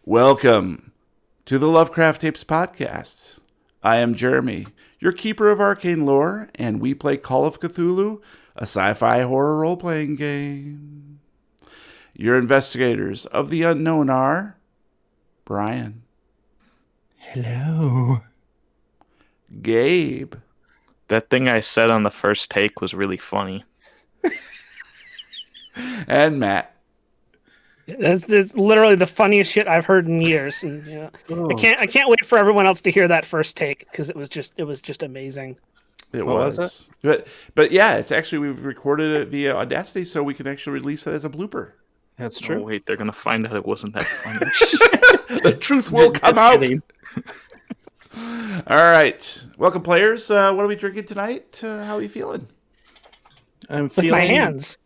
Welcome to the Lovecraft Tapes podcast. I am Jeremy, your keeper of arcane lore, and we play Call of Cthulhu, a sci-fi horror role-playing game. Your investigators of the unknown are Brian. Hello. Gabe. That thing I said on the first take was really funny. And Matt. That's literally the funniest shit I've heard in years. And, I can't wait for everyone else to hear that first take because it was just amazing. It was. But yeah, it's actually, we've recorded it via Audacity so we can actually release it as a blooper. That's true. Oh, wait, they're going to find out it wasn't that funny. The truth will come out. All right. Welcome, players. What are we drinking tonight? How are you feeling? I'm feeling my hands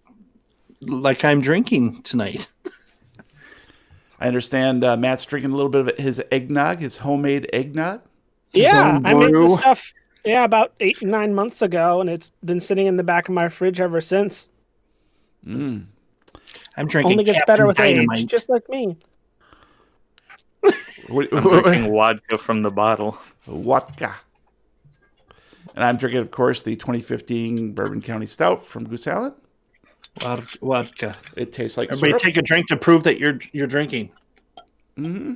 like I'm drinking tonight. I understand Matt's drinking a little bit of his eggnog, his homemade eggnog. Yeah, I made this stuff about 8 or 9 months ago, and it's been sitting in the back of my fridge ever since. I'm drinking. Only gets better with age, just like me. I'm drinking vodka from the bottle. Vodka. And I'm drinking, of course, the 2015 Bourbon County Stout from Goose Island. Vodka. It tastes like Everybody syrup. take a drink to prove that you're drinking. Mm-hmm.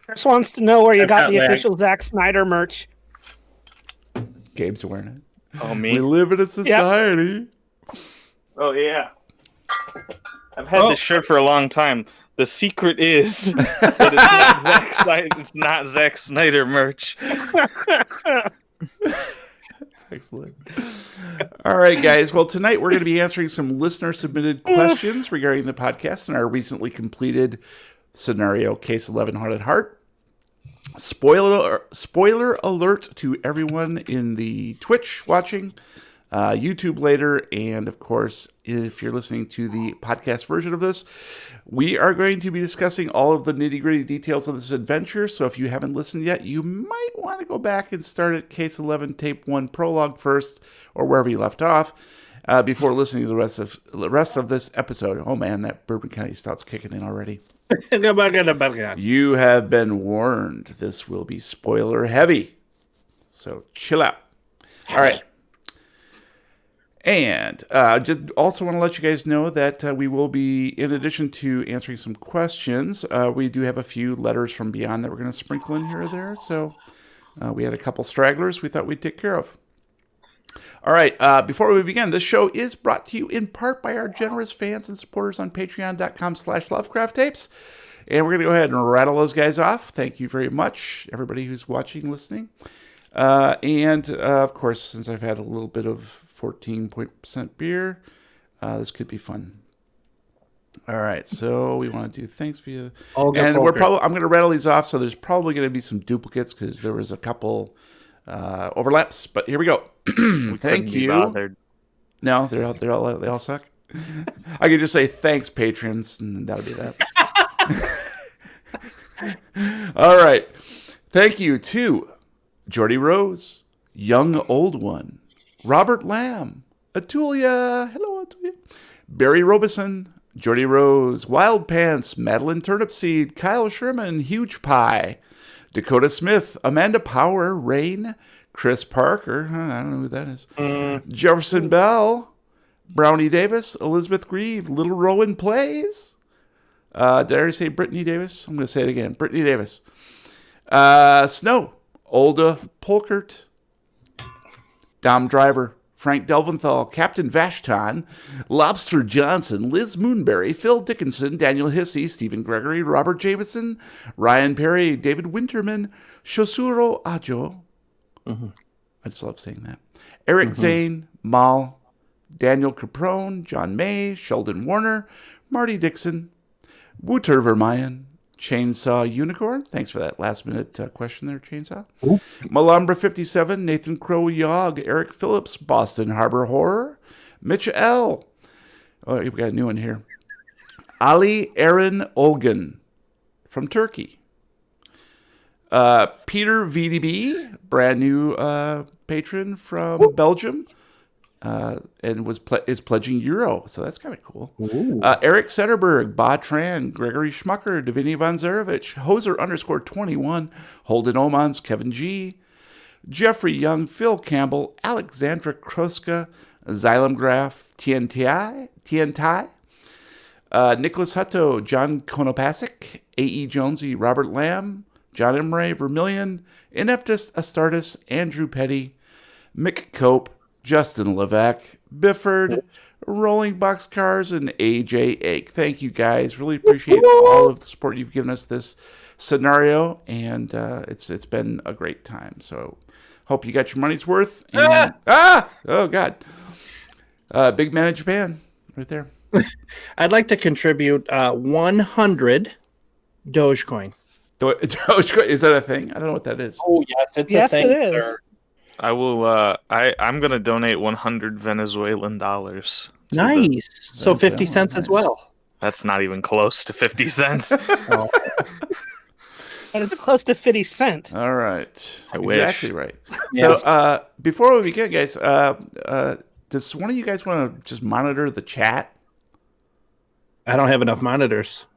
Chris wants to know where you got the official Zack Snyder merch. Gabe's wearing it. Oh, me? We live in a society. Yep. Oh, yeah. I've had this shirt for a long time. The secret is that it's not Zack Snyder merch. That's excellent. All right, guys. Well, tonight we're going to be answering some listener-submitted questions regarding the podcast and our recently completed scenario, Case 11 Haunted Heart. Spoiler alert to everyone in the Twitch watching, YouTube later, and of course, if you're listening to the podcast version of this, we are going to be discussing all of the nitty-gritty details of this adventure. So if you haven't listened yet, you might want to go back and start at Case 11, Tape 1 Prologue first, or wherever you left off, before listening to the rest of this episode. Oh man, that Bourbon County Stout's kicking in already. You have been warned. This will be spoiler heavy. So chill out. All right. And just also want to let you guys know that we will be, in addition to answering some questions, we do have a few letters from beyond that we're going to sprinkle in here or there. So we had a couple stragglers we thought we'd take care of. All right. Before we begin, this show is brought to you in part by our generous fans and supporters on patreon.com/Lovecraft Tapes. And we're going to go ahead and rattle those guys off. Thank you very much, everybody who's watching, listening. And of course, since I've had a little bit of 14% beer, this could be fun. All right, so we want to do thanks via, and I'm going to rattle these off. So there's probably going to be some duplicates because there was a couple overlaps. But here we go. Thank you. No, they all suck. I could just say thanks, patrons, and that'll be that. All right, thank you to Jordy Rose, Young Old One, Robert Lamb, Atulia, hello Atulia, Barry Robeson, Jordy Rose, Wild Pants, Madeline Turnipseed, Kyle Sherman, Huge Pie, Dakota Smith, Amanda Power, Rain, Chris Parker, I don't know who that is, Jefferson Bell, Brownie Davis, Elizabeth Grieve, Little Rowan Plays. Did I already say Brittany Davis? I'm going to say it again. Brittany Davis. Snow, Olda Polkert, Dom Driver, Frank Delventhal, Captain Vashton, Lobster Johnson, Liz Moonberry, Phil Dickinson, Daniel Hissey, Stephen Gregory, Robert Jameson, Ryan Perry, David Winterman, Shosuro Ajo. I just love saying that. Eric Zane, Mal, Daniel Caprone, John May, Sheldon Warner, Marty Dixon, Wouter Vermeyen, Chainsaw Unicorn. Thanks for that last minute question there, Chainsaw. Malambra 57, Nathan Crow Yog, Eric Phillips, Boston Harbor Horror, Mitch L. Oh, we got a new one here. Ali Aaron Olgan from Turkey. Peter VDB, brand new patron from Belgium. and is pledging Euro. So that's kind of cool. Eric Setterberg, Ba Tran, Gregory Schmucker, Davini Von Zarevich, Hoser _21, Holden Omans, Kevin G, Jeffrey Young, Phil Campbell, Alexandra Kroska, Xylem Graph, Tientai, Nicholas Hutto, John Konopasek, A.E. Jonesy, Robert Lamb, John Emray, Vermillion, Ineptus Astartes, Andrew Petty, Mick Cope, Justin Levesque, Bifford, Rolling Boxcars, and AJ Ake. Thank you guys. Really appreciate all of the support you've given us this scenario, and it's been a great time. So hope you got your money's worth. And, oh God. Big Man in Japan, right there. I'd like to contribute 100 Dogecoin. Dogecoin, is that a thing? I don't know what that is. Oh yes, it's Yes, a thing, it is. sir. I will. I'm gonna donate 100 Venezuelan dollars. Nice. So 50 cents as well. That's not even close to 50 cents. Oh. That is close to 50 cents. All right. I wish. Exactly right. Yes. So before we begin, guys, does one of you guys want to just monitor the chat? I don't have enough monitors.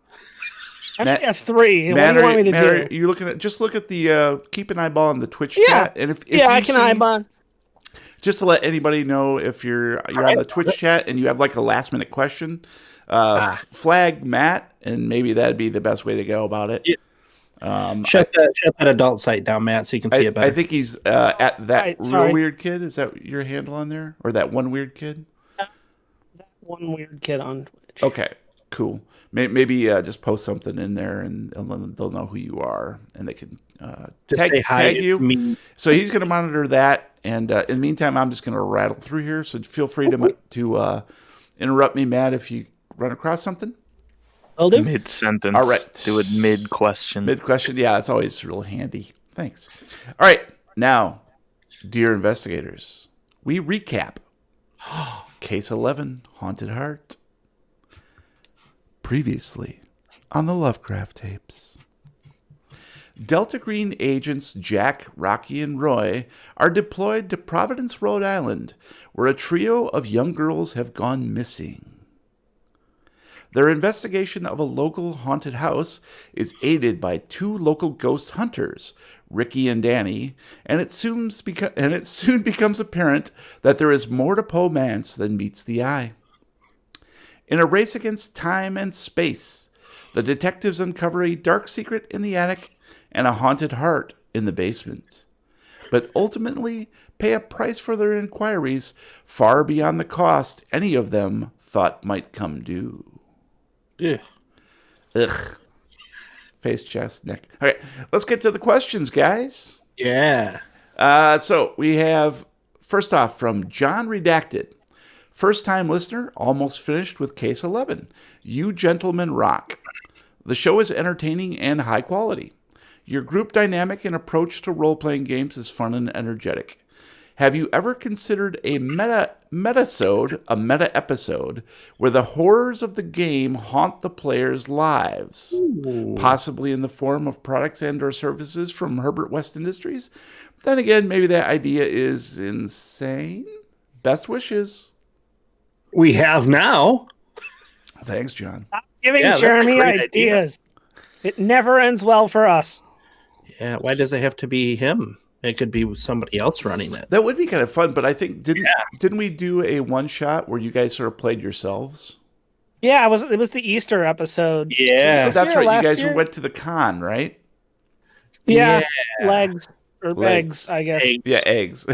I actually have 3. What do you want me to do? Are you looking at? Just look at the. Keep an eyeball on the Twitch chat, and if I you can see, eyeball. just to let anybody know, if you're on the Twitch chat and you have like a last minute question, flag Matt, and maybe that'd be the best way to go about it. Yeah. Shut that adult site down, Matt, so you can see it better. I think he's at that Right, real sorry. weird kid. Is that your handle on there, or that one weird kid? That one weird kid on Twitch. Okay, cool. Maybe just post something in there, and they'll know who you are, and they can Just say hi. tag It's you. me. So he's going to monitor that, and in the meantime, I'm just going to rattle through here. So feel free to interrupt me, Matt, if you run across something. Will do. Mid sentence. All right. Do it mid question. Mid question, yeah, it's always real handy. Thanks. All right, now, dear investigators, we recap Case 11, Haunted Heart. Previously on the Lovecraft tapes. Delta Green agents Jack, Rocky, and Roy are deployed to Providence, Rhode Island, where a trio of young girls have gone missing. Their investigation of a local haunted house is aided by 2 local ghost hunters, Ricky and Danny, and it soon becomes apparent that there is more to Poe Mance than meets the eye. In a race against time and space, the detectives uncover a dark secret in the attic and a haunted heart in the basement, but ultimately pay a price for their inquiries far beyond the cost any of them thought might come due. Yeah. Ugh. Face, chest, neck. All right, let's get to the questions, guys. Yeah. So we have, first off, from John Redacted. First-time listener, almost finished with Case 11. You gentlemen rock. The show is entertaining and high quality. Your group dynamic and approach to role-playing games is fun and energetic. Have you ever considered a meta-episode where the horrors of the game haunt the players' lives? Ooh. Possibly in the form of products and or services from Herbert West Industries? Then again, maybe that idea is insane. Best wishes. We have now. Thanks, John. Stop giving Yeah, that's a Jeremy great ideas. It never ends well for us. Yeah, why does it have to be him? It could be somebody else running it. That would be kind of fun, but I think didn't we do a one shot where you guys sort of played yourselves? Yeah, it was the Easter episode. Yeah. That's year, right. You last guys year? went to the con, right? Yeah, Yeah. legs or Legs. eggs, I guess. Eggs. Yeah, eggs.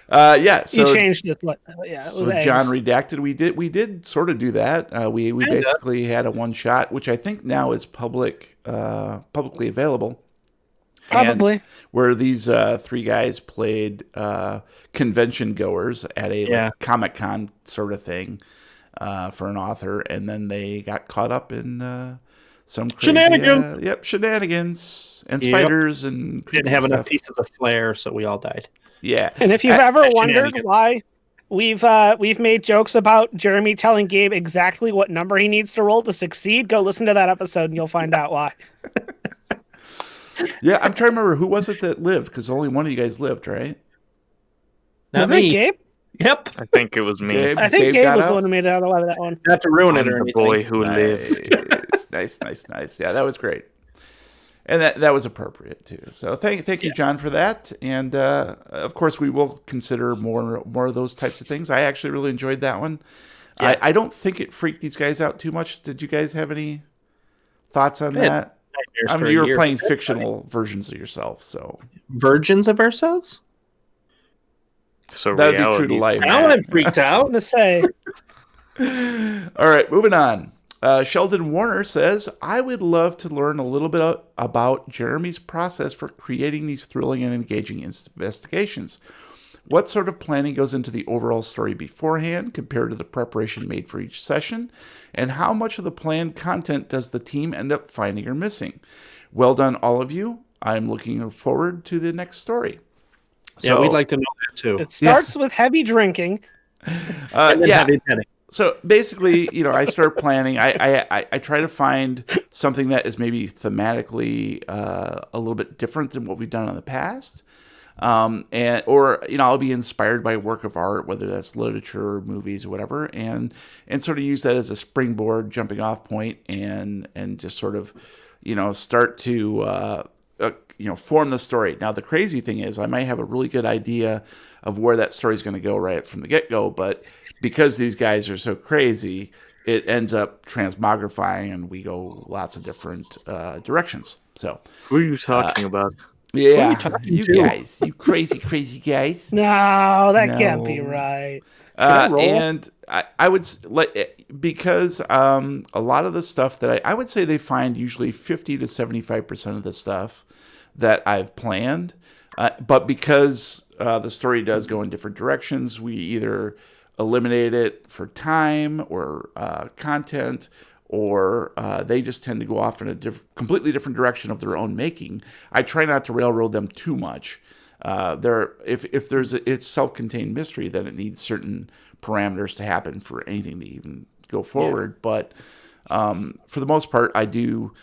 Yeah. So He changed it. Yeah, it was so eggs. John Redacted, we did sort of do that. We basically had a one shot, which I think now is publicly available. Probably. And where these 3 guys played convention goers at a Comic-Con sort of thing for an author, and then they got caught up in some crazy shenanigans and spiders and Didn't have stuff. enough pieces of flair, so we all died. Yeah. And if you've ever wondered shenanigans. why we've made jokes about Jeremy telling Gabe exactly what number he needs to roll to succeed, go listen to that episode and you'll find out why. Yeah, I'm trying to remember who was it that lived, because only one of you guys lived, right? Not Was me. it Gabe? Yep. I think it was me. I think Gabe got was the out? one who made it out alive of that one. Not to ruin I'm it or the anything. boy who lived. Nice. Yeah, that was great. And that was appropriate too. So thank you, John, for that. And of course, we will consider more of those types of things. I actually really enjoyed that one. Yeah. I don't think it freaked these guys out too much. Did you guys have any thoughts on that? I mean, you were playing fictional versions of yourself, so Virgins of ourselves? So that would be reality. true to life. Now I'm freaked I'm out. gonna say All right, moving on. Sheldon Warner says, I would love to learn a little bit about Jeremy's process for creating these thrilling and engaging investigations. What sort of planning goes into the overall story beforehand compared to the preparation made for each session? And how much of the planned content does the team end up finding or missing? Well done, all of you. I'm looking forward to the next story. Yeah, we'd like to know that too. it starts with heavy drinking. And then yeah. heavy petting. So basically, I start planning. I try to find something that is maybe thematically a little bit different than what we've done in the past, or I'll be inspired by a work of art, whether that's literature, movies, or whatever, and sort of use that as a springboard, jumping off point, and just sort of start to form the story. Now, the crazy thing is I might have a really good idea of where that story is going to go right from the get-go, but because these guys are so crazy, it ends up transmogrifying, and we go lots of different directions. So, Who are you talking about? yeah, talking to? guys, you crazy guys. No, that can't No. be right. I roll? And I would because a lot of the stuff that I would say they find usually 50 to 75% of the stuff that I've planned. But because the story does go in different directions, we either eliminate it for time or content, or they just tend to go off in a completely different direction of their own making. I try not to railroad them too much. If there's it's self-contained mystery, then it needs certain parameters to happen for anything to even go forward. Yeah. But for the most part, I do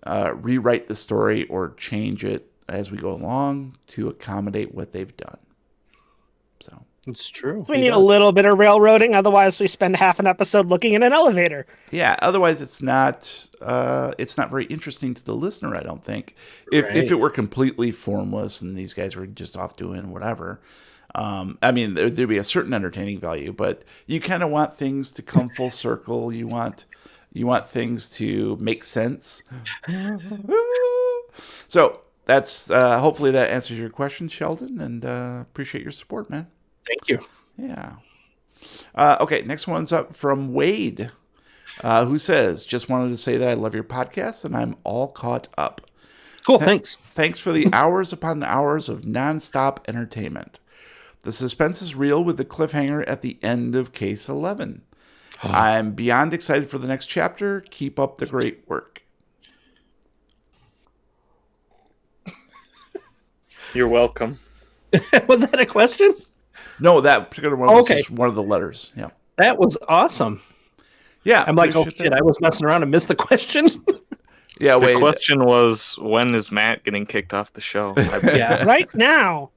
rewrite the story or change it as we go along to accommodate what they've done. So It's true. We need a little bit of railroading, otherwise we spend half an episode looking in an elevator. yeah, otherwise it's not very interesting to the listener, I don't think. If it were completely formless and these guys were just off doing whatever, I mean, there'd be a certain entertaining value, but you kind of want things to come full circle. You want things to make sense. So that's hopefully that answers your question, Sheldon, and appreciate your support, man. Thank you. Yeah. Okay, next one's up from Wade, who says, just wanted to say that I love your podcast and I'm all caught up. Cool, thanks. Thanks for the hours upon hours of nonstop entertainment. The suspense is real with the cliffhanger at the end of Case 11. I'm beyond excited for the next chapter. Keep up the great work. You're welcome. Was that a question? No, that particular one was just one of the letters. Yeah. That was awesome. Yeah. I'm like, oh shit, I was messing around and missed the question. Yeah, The wait. question was, when is Matt getting kicked off the show? Yeah. Right now.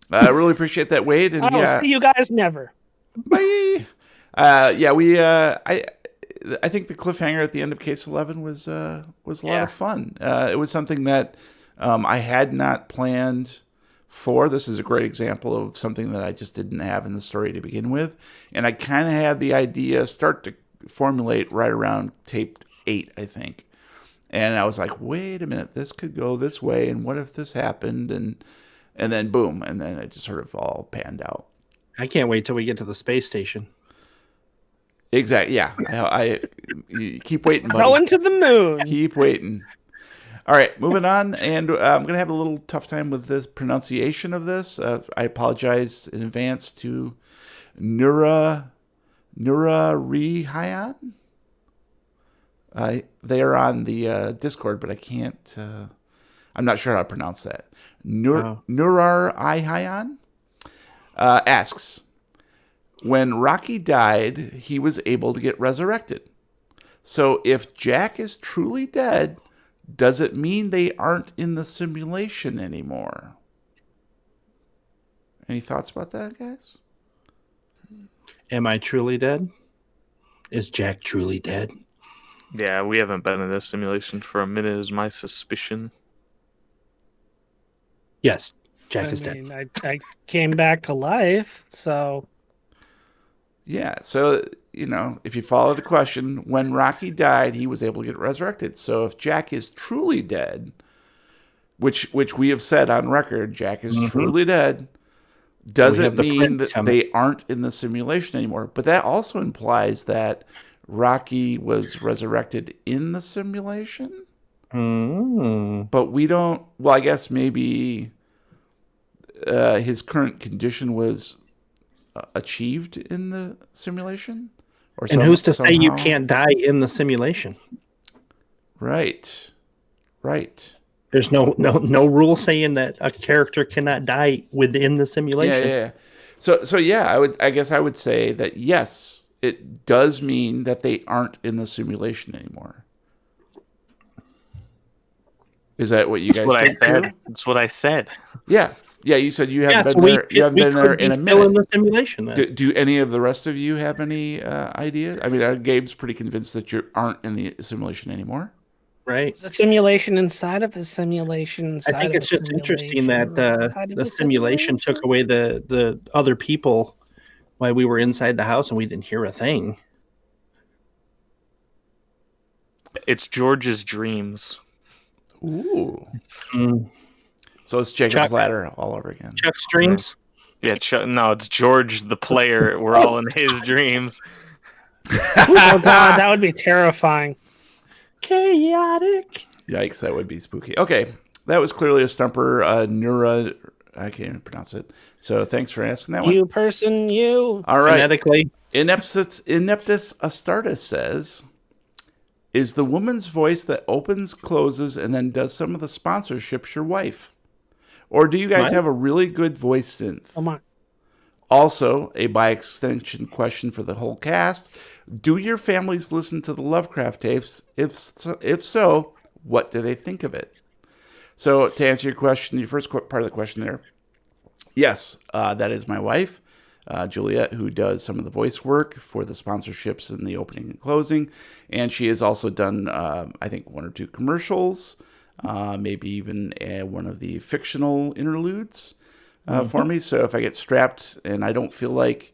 I really appreciate that, Wade. And I will see you guys never. Bye. I think the cliffhanger at the end of Case 11 was a lot of fun. It was something that I had not planned for. This is a great example of something that I just didn't have in the story to begin with. And I kind of had the idea start to formulate right around tape 8, I think. And I was like, wait a minute, this could go this way. And what if this happened? And then boom. And then it just sort of all panned out. I can't wait till we get to the space station. Exactly. Yeah. I you keep waiting, buddy. Going to the moon. Keep waiting. All right, moving on. And I'm going to have a little tough time with the pronunciation of this. I apologize in advance to Nura Rihayan. They are on the Discord, but I can't. I'm not sure how to pronounce that. Nurar Ihayan asks, when Rocky died, he was able to get resurrected. So if Jack is truly dead, does it mean they aren't in the simulation anymore? Any thoughts about that, guys? Am I truly dead? Is Jack truly dead? Yeah, we haven't been in this simulation for a minute, is my suspicion. Yes, Jack I is dead. mean, I came back to life, so Yeah, so, if you follow the question, when Rocky died, he was able to get resurrected. So if Jack is truly dead, which we have said on record, Jack is truly dead, does We it have the mean print that coming. they aren't in the simulation anymore? But that also implies that Rocky was resurrected in the simulation. But we don't. Well, I guess maybe his current condition was achieved in the simulation, or And who's to say you somehow? can't die in the simulation? Right. There's no rule saying that a character cannot die within the simulation. Yeah. So yeah, I guess I would say that yes, it does mean that they aren't in the simulation anymore. Is that what you guys think too? That's what I said. Yeah. You said you haven't so been there. You haven't we been there could be in a still in minute. the simulation then. Do any of the rest of you have any ideas? I mean, Gabe's pretty convinced that you aren't in the simulation anymore. Right. it's a simulation inside of a simulation. I think it's just interesting that the simulation took away the other people while we were inside the house and we didn't hear a thing. It's George's dreams. Ooh. Mm. So it's Jacob's Chuck. Ladder all over again. Chuck's dreams. Yeah, no, it's George the player. We're all in his dreams. Oh god, that would be terrifying. Chaotic. Yikes, that would be spooky. Okay, that was clearly a stumper. Neura, I can't even pronounce it. So thanks for asking that one. You person, you. All right. Phonetically. Ineptus Astartes says, is the woman's voice that opens, closes, and then does some of the sponsorships your wife? Or do you guys Mine? have a really good voice synth? Come on. Also, a by extension question for the whole cast. Do your families listen to the Lovecraft tapes? If so, what do they think of it? So to answer your question, your first part of the question there, yes, that is my wife, Juliet, who does some of the voice work for the sponsorships and the opening and closing. And she has also done, I think, 1 or 2 commercials, maybe even one of the fictional interludes for me. So if I get strapped and I don't feel like,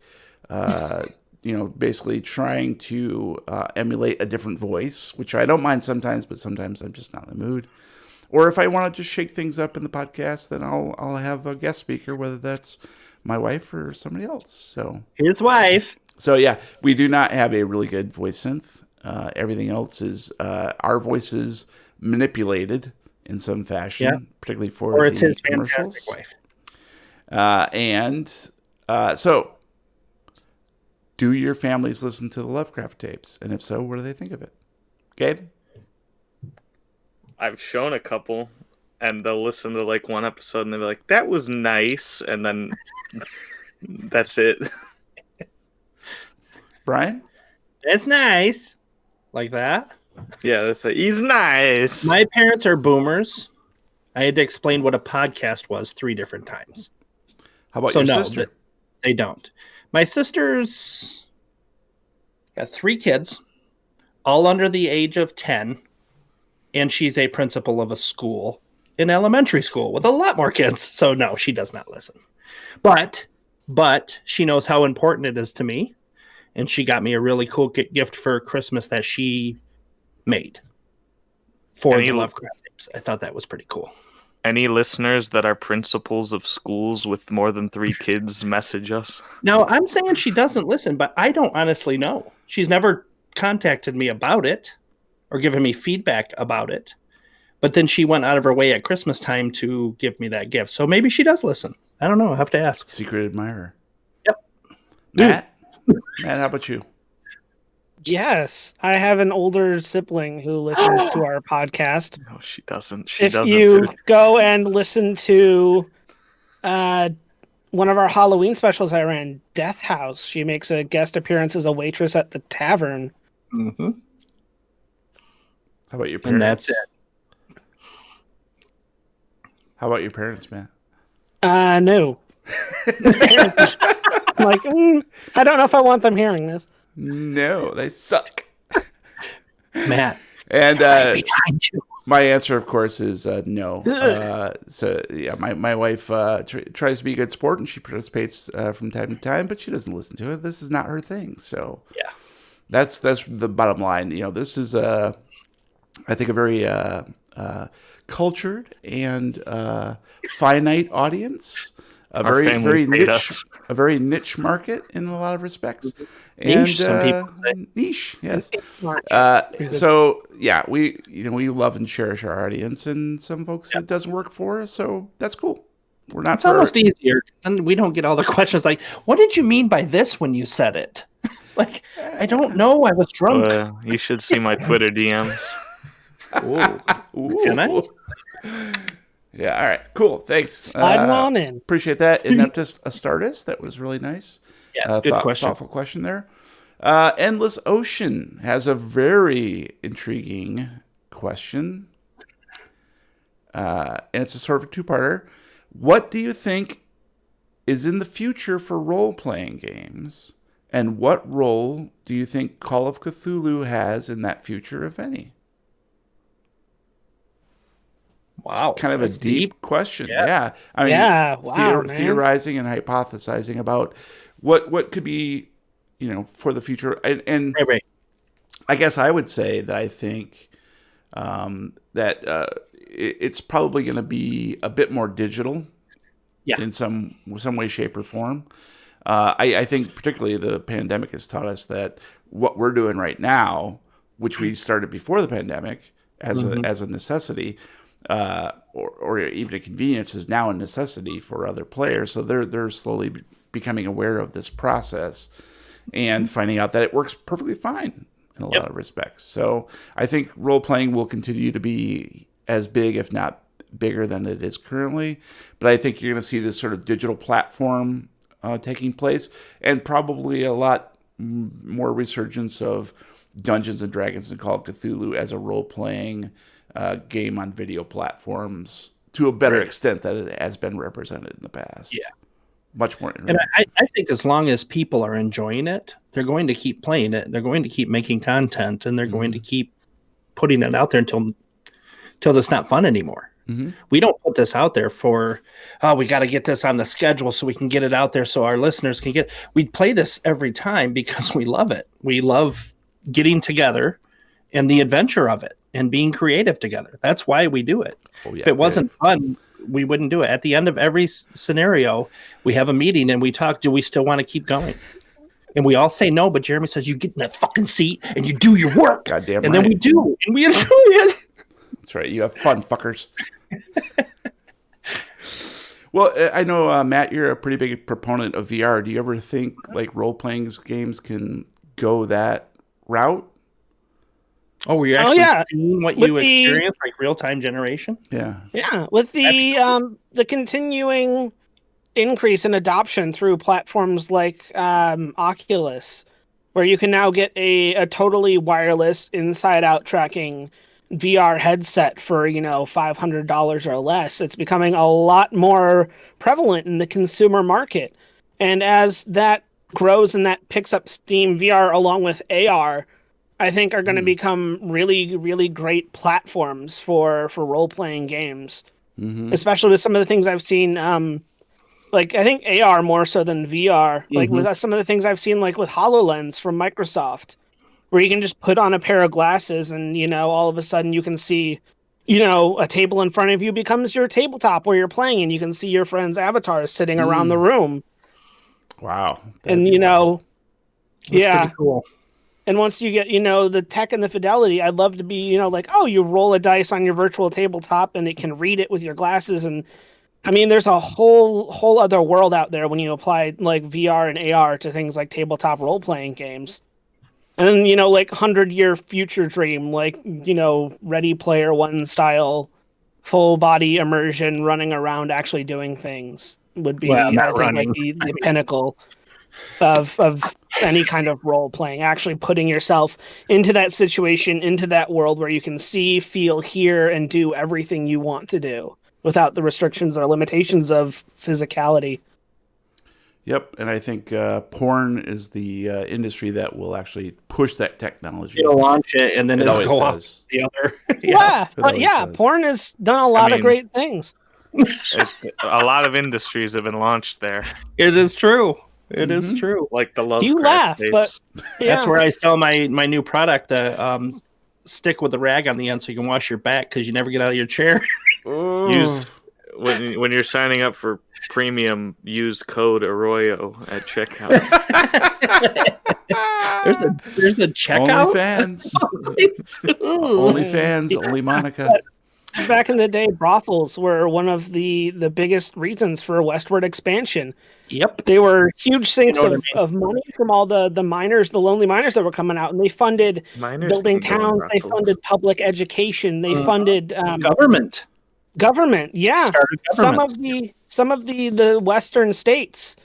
basically trying to emulate a different voice, which I don't mind sometimes, but sometimes I'm just not in the mood. Or if I want to just shake things up in the podcast, then I'll have a guest speaker, whether that's my wife or somebody else. So His wife. So yeah, we do not have a really good voice synth. Everything else is our voices manipulated in some fashion, particularly for Or it's the his commercials. fantastic wife. So, do your families listen to the Lovecraft tapes? And if so, what do they think of it? Gabe? I've shown a couple, and they'll listen to like one episode, and they'll be like, "That was nice," and then that's it. Brian? That's nice. Like that. Yeah, that's like, he's nice. My parents are boomers. I had to explain what a podcast was 3 different times. How about your sister? They don't. My sister's got 3 kids, all under the age of 10, and she's a principal of a school, an elementary school with a lot more kids. So no, she does not listen. But she knows how important it is to me, and she got me a really cool gift for Christmas that she made for the Lovecraft tapes. I thought that was pretty cool. Any listeners that are principals of schools with more than 3 kids, message us. Now, I'm saying she doesn't listen, but I don't honestly know. She's never contacted me about it or given me feedback about it. But then she went out of her way at Christmas time to give me that gift. So maybe she does listen. I don't know. I'll have to ask. Secret admirer. Yep. Matt, how about you? Yes, I have an older sibling who listens to our podcast. No, she doesn't. If you go and listen to one of our Halloween specials I ran, Death House, she makes a guest appearance as a waitress at the tavern. Mm-hmm. How about your parents? And that's it. How about your parents, Matt? No. I'm like, I don't know if I want them hearing this. No, they suck. Matt, And behind you. my answer, of course, is no. So yeah, my wife tries to be a good sport, and she participates from time to time, but she doesn't listen to it. This is not her thing. So Yeah. that's the bottom line. This is I think a very cultured and finite audience. Our families hate us. A very niche market in a lot of respects. Niche, And, some people say. Niche, yes. Market. So yeah, we love and cherish our audience, and some folks it doesn't work for, so that's cool. We're not. It's almost easier, and we don't get all the questions like, "What did you mean by this when you said it?" It's like, I don't know. I was drunk. You should see my Twitter DMs. Ooh. Can I? Yeah. All right. Cool. Thanks. Sliding on in. Appreciate that. Ineptus Astartes. That was really nice. Yeah, good question. Thoughtful question there. Endless Ocean has a very intriguing question. And it's a sort of a two-parter. What do you think is in the future for role-playing games? And what role do you think Call of Cthulhu has in that future, if any? Wow. It's kind of a deep question. Yeah. I mean, man. theorizing and hypothesizing about what could be, for the future. And Right. I guess I would say that I think that it's probably going to be a bit more digital in some way, shape, or form. I think particularly the pandemic has taught us that what we're doing right now, which we started before the pandemic as a necessity, or even a convenience, is now a necessity for other players. So they're slowly becoming aware of this process and finding out that it works perfectly fine in a lot of respects. So I think role playing will continue to be as big, if not bigger, than it is currently. But I think you're going to see this sort of digital platform taking place, and probably a lot more resurgence of Dungeons and Dragons and Call of Cthulhu as a role-playing game on video platforms to a better extent than it has been represented in the past. Yeah. Much more. And I think as long as people are enjoying it, they're going to keep playing it. They're going to keep making content, and they're going to keep putting it out there until it's not fun anymore. We don't put this out there for, we got to get this on the schedule so we can get it out there so our listeners can get. We play this every time because we love it. We love getting together and the adventure of it and being creative together. That's why we do it. If it wasn't fun, we wouldn't do it. At the end of every scenario, we have a meeting and we talk, do we still want to keep going? And we all say no, but Jeremy says, you get in that fucking seat and you do your work. Goddamn and right. then we do, and we enjoy it. That's right. You have fun, fuckers. Well, I know, Matt, you're a pretty big proponent of VR. Do you ever think like role-playing games can go that route? Oh, were you actually seeing what you experienced, like real-time generation? Yeah. Yeah, with the continuing increase in adoption through platforms like Oculus, where you can now get a totally wireless inside-out tracking VR headset for, $500 or less. It's becoming a lot more prevalent in the consumer market. And as that grows and that picks up steam, VR along with AR, I think are going to become really, really great platforms for role-playing games. Especially with some of the things I've seen, like I think AR more so than VR, like with some of the things I've seen, like with HoloLens from Microsoft, where you can just put on a pair of glasses and, all of a sudden you can see, a table in front of you becomes your tabletop where you're playing, and you can see your friends' avatars sitting around the room. Wow. And, Pretty cool. And once you get, the tech and the fidelity, I'd love to be, like, oh, you roll a dice on your virtual tabletop and it can read it with your glasses. And I mean, there's a whole other world out there when you apply like VR and AR to things like tabletop role-playing games. And then, like 100-year future dream, like, Ready Player One style, full body immersion, running around, actually doing things would be, I think, like the pinnacle of any kind of role playing. Actually putting yourself into that situation, into that world where you can see, feel, hear, and do everything you want to do without the restrictions or limitations of physicality. Yep, and I think porn is the industry that will actually push that technology. It'll launch it, and then It it'll always go off does. the other. Yeah, It but always yeah, does. porn has done a lot of mean- great things. A lot of industries have been launched there, It is true. It is Mhm. true. like the You Lovecraft laugh, tapes. but yeah. That's where I sell my new product, the stick with the rag on the end, so you can wash your back because you never get out of your chair. Use when you're signing up for premium, use code Arroyo at checkout. There's a checkout. OnlyFans. Ooh. OnlyFans, only Monica. Back in the day, brothels were one of the biggest reasons for westward expansion. Yep. They were huge sinks You know what of money from all the miners, the lonely miners that were coming out, and they funded Miners building can go in towns. They brothels. funded public education. They funded Government. government. Yeah, Started some of the western states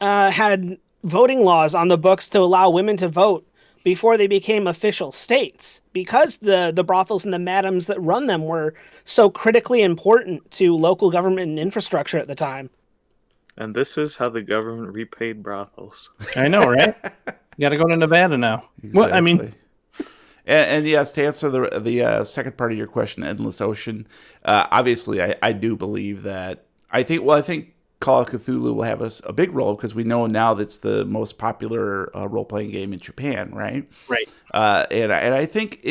had voting laws on the books to allow women to vote before they became official states, because the brothels and the madams that run them were so critically important to local government and infrastructure at the time. And this is how the government repaid brothels. I know, right? You got to go to Nevada now. Well, I mean, Exactly. And yes, to answer the second part of your question, Endless Ocean, obviously I do believe that. I think Call of Cthulhu will have a big role, because we know now that's the most popular role-playing game in Japan, right? right. And I think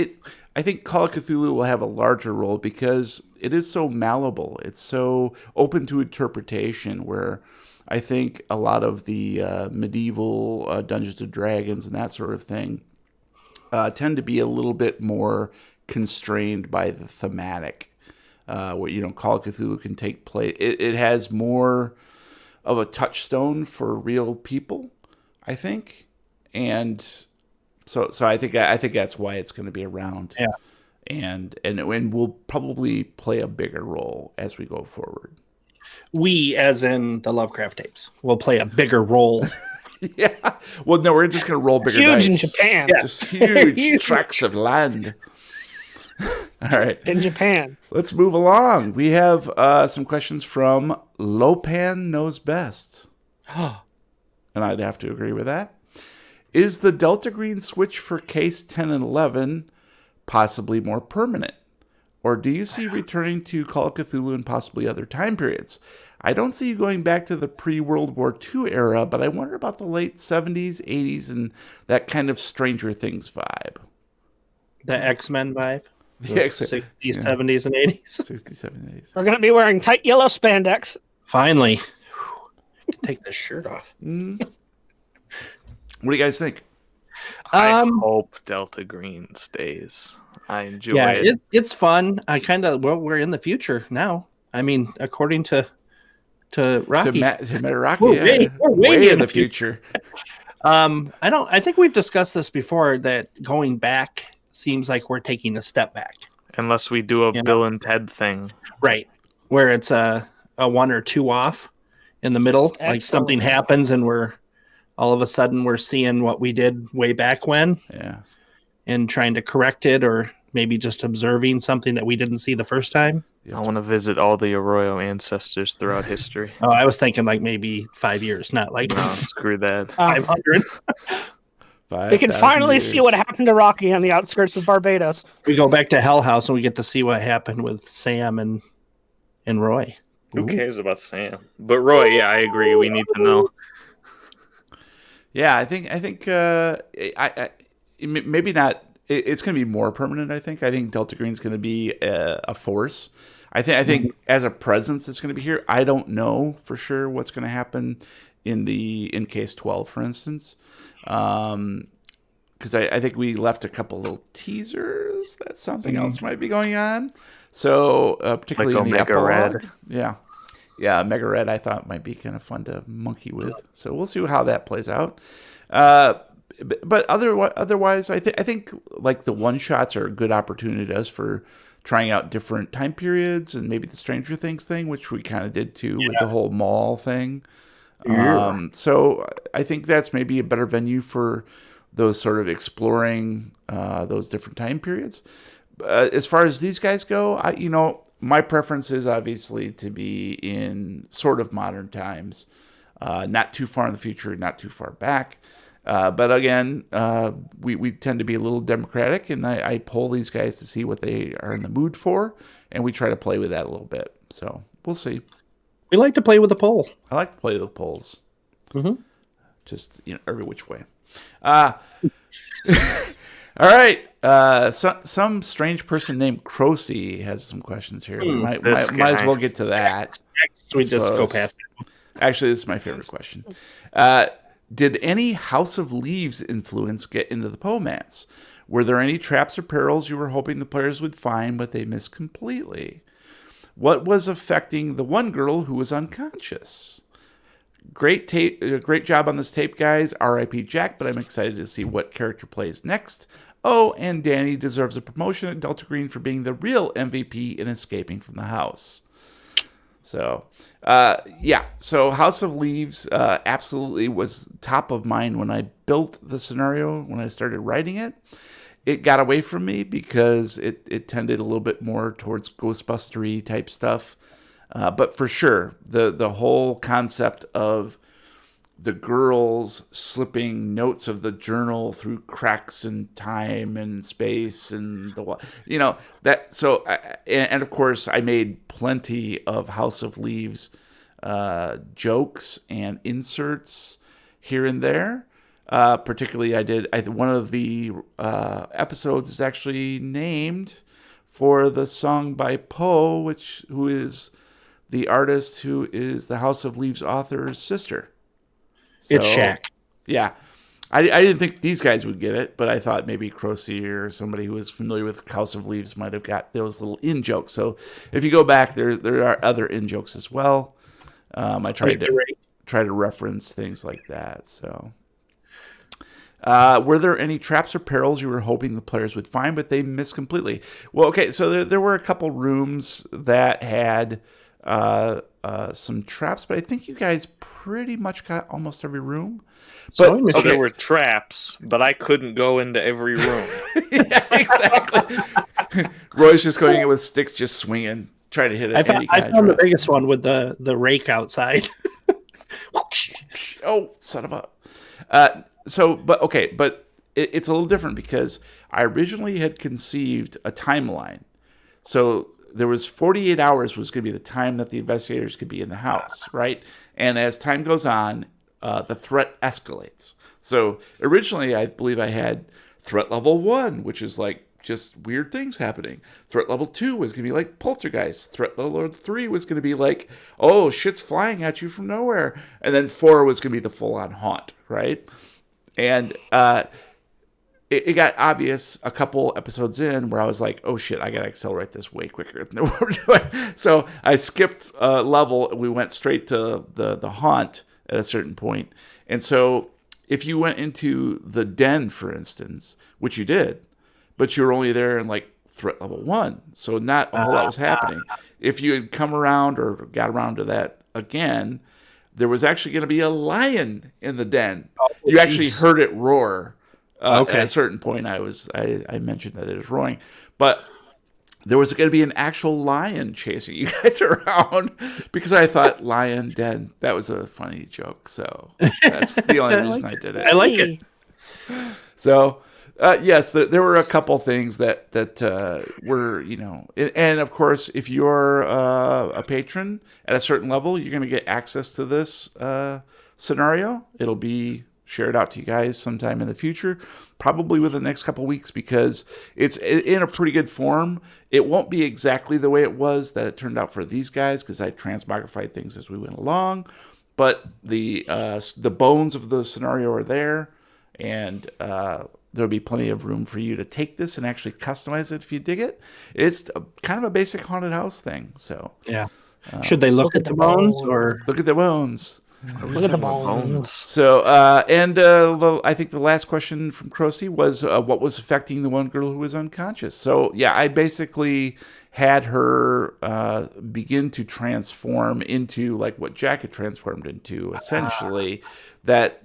Call of Cthulhu will have a larger role because it is so malleable. It's so open to interpretation, where I think a lot of the medieval Dungeons and Dragons and that sort of thing tend to be a little bit more constrained by the thematic. Where Call of Cthulhu can take place. It has more of a touchstone for real people, I think, and so I think that's why it's going to be around. Yeah. And will probably play a bigger role as we go forward. We, as in the Lovecraft tapes, will play a bigger role. Yeah. Well, no, we're just going to roll bigger Huge dice. in Japan. Yeah. Just huge tracts of land. All right. In Japan. Let's move along. We have some questions from Lopan Knows Best. And I'd have to agree with that. Is the Delta Green switch for case 10 and 11 possibly more permanent? Or do you see returning to Call of Cthulhu and possibly other time periods? I don't see you going back to the pre-World War II era, but I wonder about the late 70s, 80s, and that kind of Stranger Things vibe. The X-Men vibe. The X-Men, 60s, yeah. 70s, and 80s. 67, 80s. We're going to be wearing tight yellow spandex. Finally. Take this shirt off. What do you guys think? I hope Delta Green stays. I enjoy it. It's fun. We're in the future now. I mean, according to Rocky. To Rocky, We're way in the future. I think we've discussed this before, that going back seems like we're taking a step back. Unless we do a Bill and Ted thing. Right. Where it's a 1 or 2 off in the middle. Excellent. Like something happens and all of a sudden we're seeing what we did way back when. Yeah. And trying to correct it, or maybe just observing something that we didn't see the first time. I want to visit all the Arroyo ancestors throughout history. Oh, I was thinking like maybe 5 years, not like No, screw that. 500. We can finally see what happened to Rocky on the outskirts of Barbados. We go back to Hell House and we get to see what happened with Sam and Roy. Who cares about Sam? But Roy, yeah, I agree. We need to know. Yeah, I think maybe not. It's going to be more permanent. I think Delta Green's going to be a force. I think as a presence, it's going to be here. I don't know for sure what's going to happen in case 12, for instance, because I think we left a couple little teasers that something else might be going on. So particularly Like in the Omega Red. epilogue, yeah, Omega Red, I thought might be kind of fun to monkey with. So we'll see how that plays out. But otherwise, I think like the one shots are a good opportunity to us for trying out different time periods, and maybe the Stranger Things thing, which we kind of did too with the whole mall thing. So I think that's maybe a better venue for those sort of exploring those different time periods. As far as these guys go, my preference is obviously to be in sort of modern times. not too far in the future, not too far back. But again, we tend to be a little democratic, and I poll these guys to see what they are in the mood for, and we try to play with that a little bit. So we'll see. We like to play with the poll. I like to play with polls. Mm-hmm. Just, every which way. All right. Some strange person named Crocy has some questions here. We might as well get to that. Next, we just go past it. Actually, this is my favorite question. Did any House of Leaves influence get into the Pomance? Were there any traps or perils you were hoping the players would find, but they missed completely? What was affecting the one girl who was unconscious? Great job on this tape, guys. R.I.P. Jack, but I'm excited to see what character plays next. Oh, and Danny deserves a promotion at Delta Green for being the real MVP in escaping from the house. So, So House of Leaves absolutely was top of mind when I built the scenario, when I started writing it. It got away from me because it tended a little bit more towards Ghostbustery type stuff. But for sure, the whole concept of the girls slipping notes of the journal through cracks in time and space and that. So, and of course, I made plenty of House of Leaves jokes and inserts here and there. Particularly, one of the episodes is actually named for the song by Poe, who is the artist who is the House of Leaves author's sister. So, it's Shaq. Yeah. I didn't think these guys would get it, but I thought maybe Crocy or somebody who was familiar with House of Leaves might have got those little in-jokes. So if you go back, there are other in-jokes as well. I tried to reference things like that. So, were there any traps or perils you were hoping the players would find, but they missed completely? Well, okay, so there were a couple rooms that had some traps, but I think you guys pretty much got almost every room. But there were traps, but I couldn't go into every room. Yeah, exactly. Roy's just going in with sticks, just swinging, trying to hit it. I found the biggest one with the rake outside. Oh, son of a. But it's a little different because I originally had conceived a timeline. So there was 48 hours was going to be the time that the investigators could be in the house, right? And as time goes on, the threat escalates. So originally, I believe I had threat level 1, which is like just weird things happening. Threat level 2 was going to be like poltergeist. Threat level 3 was going to be like, oh, shit's flying at you from nowhere. And then 4 was going to be the full-on haunt, right? And it got obvious a couple episodes in where I was like, oh shit, I got to accelerate this way quicker than we're doing. So I skipped a level and we went straight to the haunt at a certain point. And so if you went into the den, for instance, which you did, but you were only there in like threat level 1, so not a whole lot was happening. If you had come around or got around to that again, there was actually going to be a lion in the den. You actually heard it roar. At a certain point, I mentioned that it was roaring, but there was going to be an actual lion chasing you guys around because I thought lion den. That was a funny joke, so that's the only reason I did it. I like it. So, yes, there were a couple things that were, and of course, if you're a patron at a certain level, you're going to get access to this scenario. It'll be shared out to you guys sometime in the future, probably within the next couple of weeks, because it's in a pretty good form. It won't be exactly the way it was that it turned out for these guys, because I transmogrified things as we went along, but the bones of the scenario are there, and there'll be plenty of room for you to take this and actually customize it if you dig it. It's kind of a basic haunted house thing. So yeah, should they look at the bones or look at the bones? Look at the bones. So, I think the last question from Crocy was what was affecting the one girl who was unconscious. So, yeah, I basically had her begin to transform into like what Jack had transformed into, essentially. That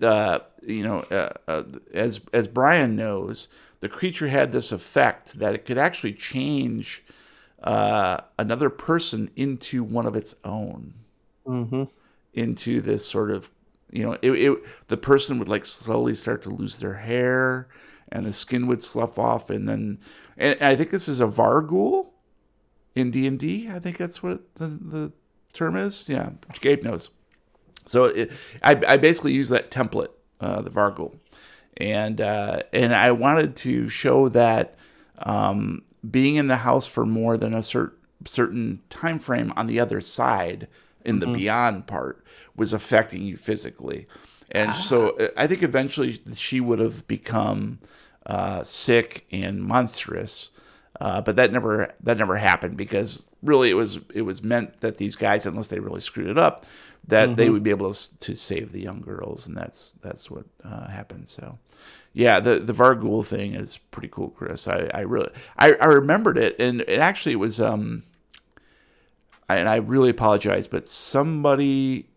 as Brian knows, the creature had this effect that it could actually change another person into one of its own. Mm-hmm. Into this sort of the person would like slowly start to lose their hair, and the skin would slough off, and I think this is a Varghoul in D&D. I think that's what the term is. Yeah, Gabe knows. So I basically use that template, the Varghoul, and I wanted to show that being in the house for more than a certain time frame on the other side in the beyond part was affecting you physically. And so I think eventually she would have become sick and monstrous, but that never happened, because really it was meant that these guys, unless they really screwed it up, that they would be able to save the young girls, and that's what happened. So yeah, the Varghoul thing is pretty cool, Chris. I remembered it, and it actually was and I really apologize, but somebody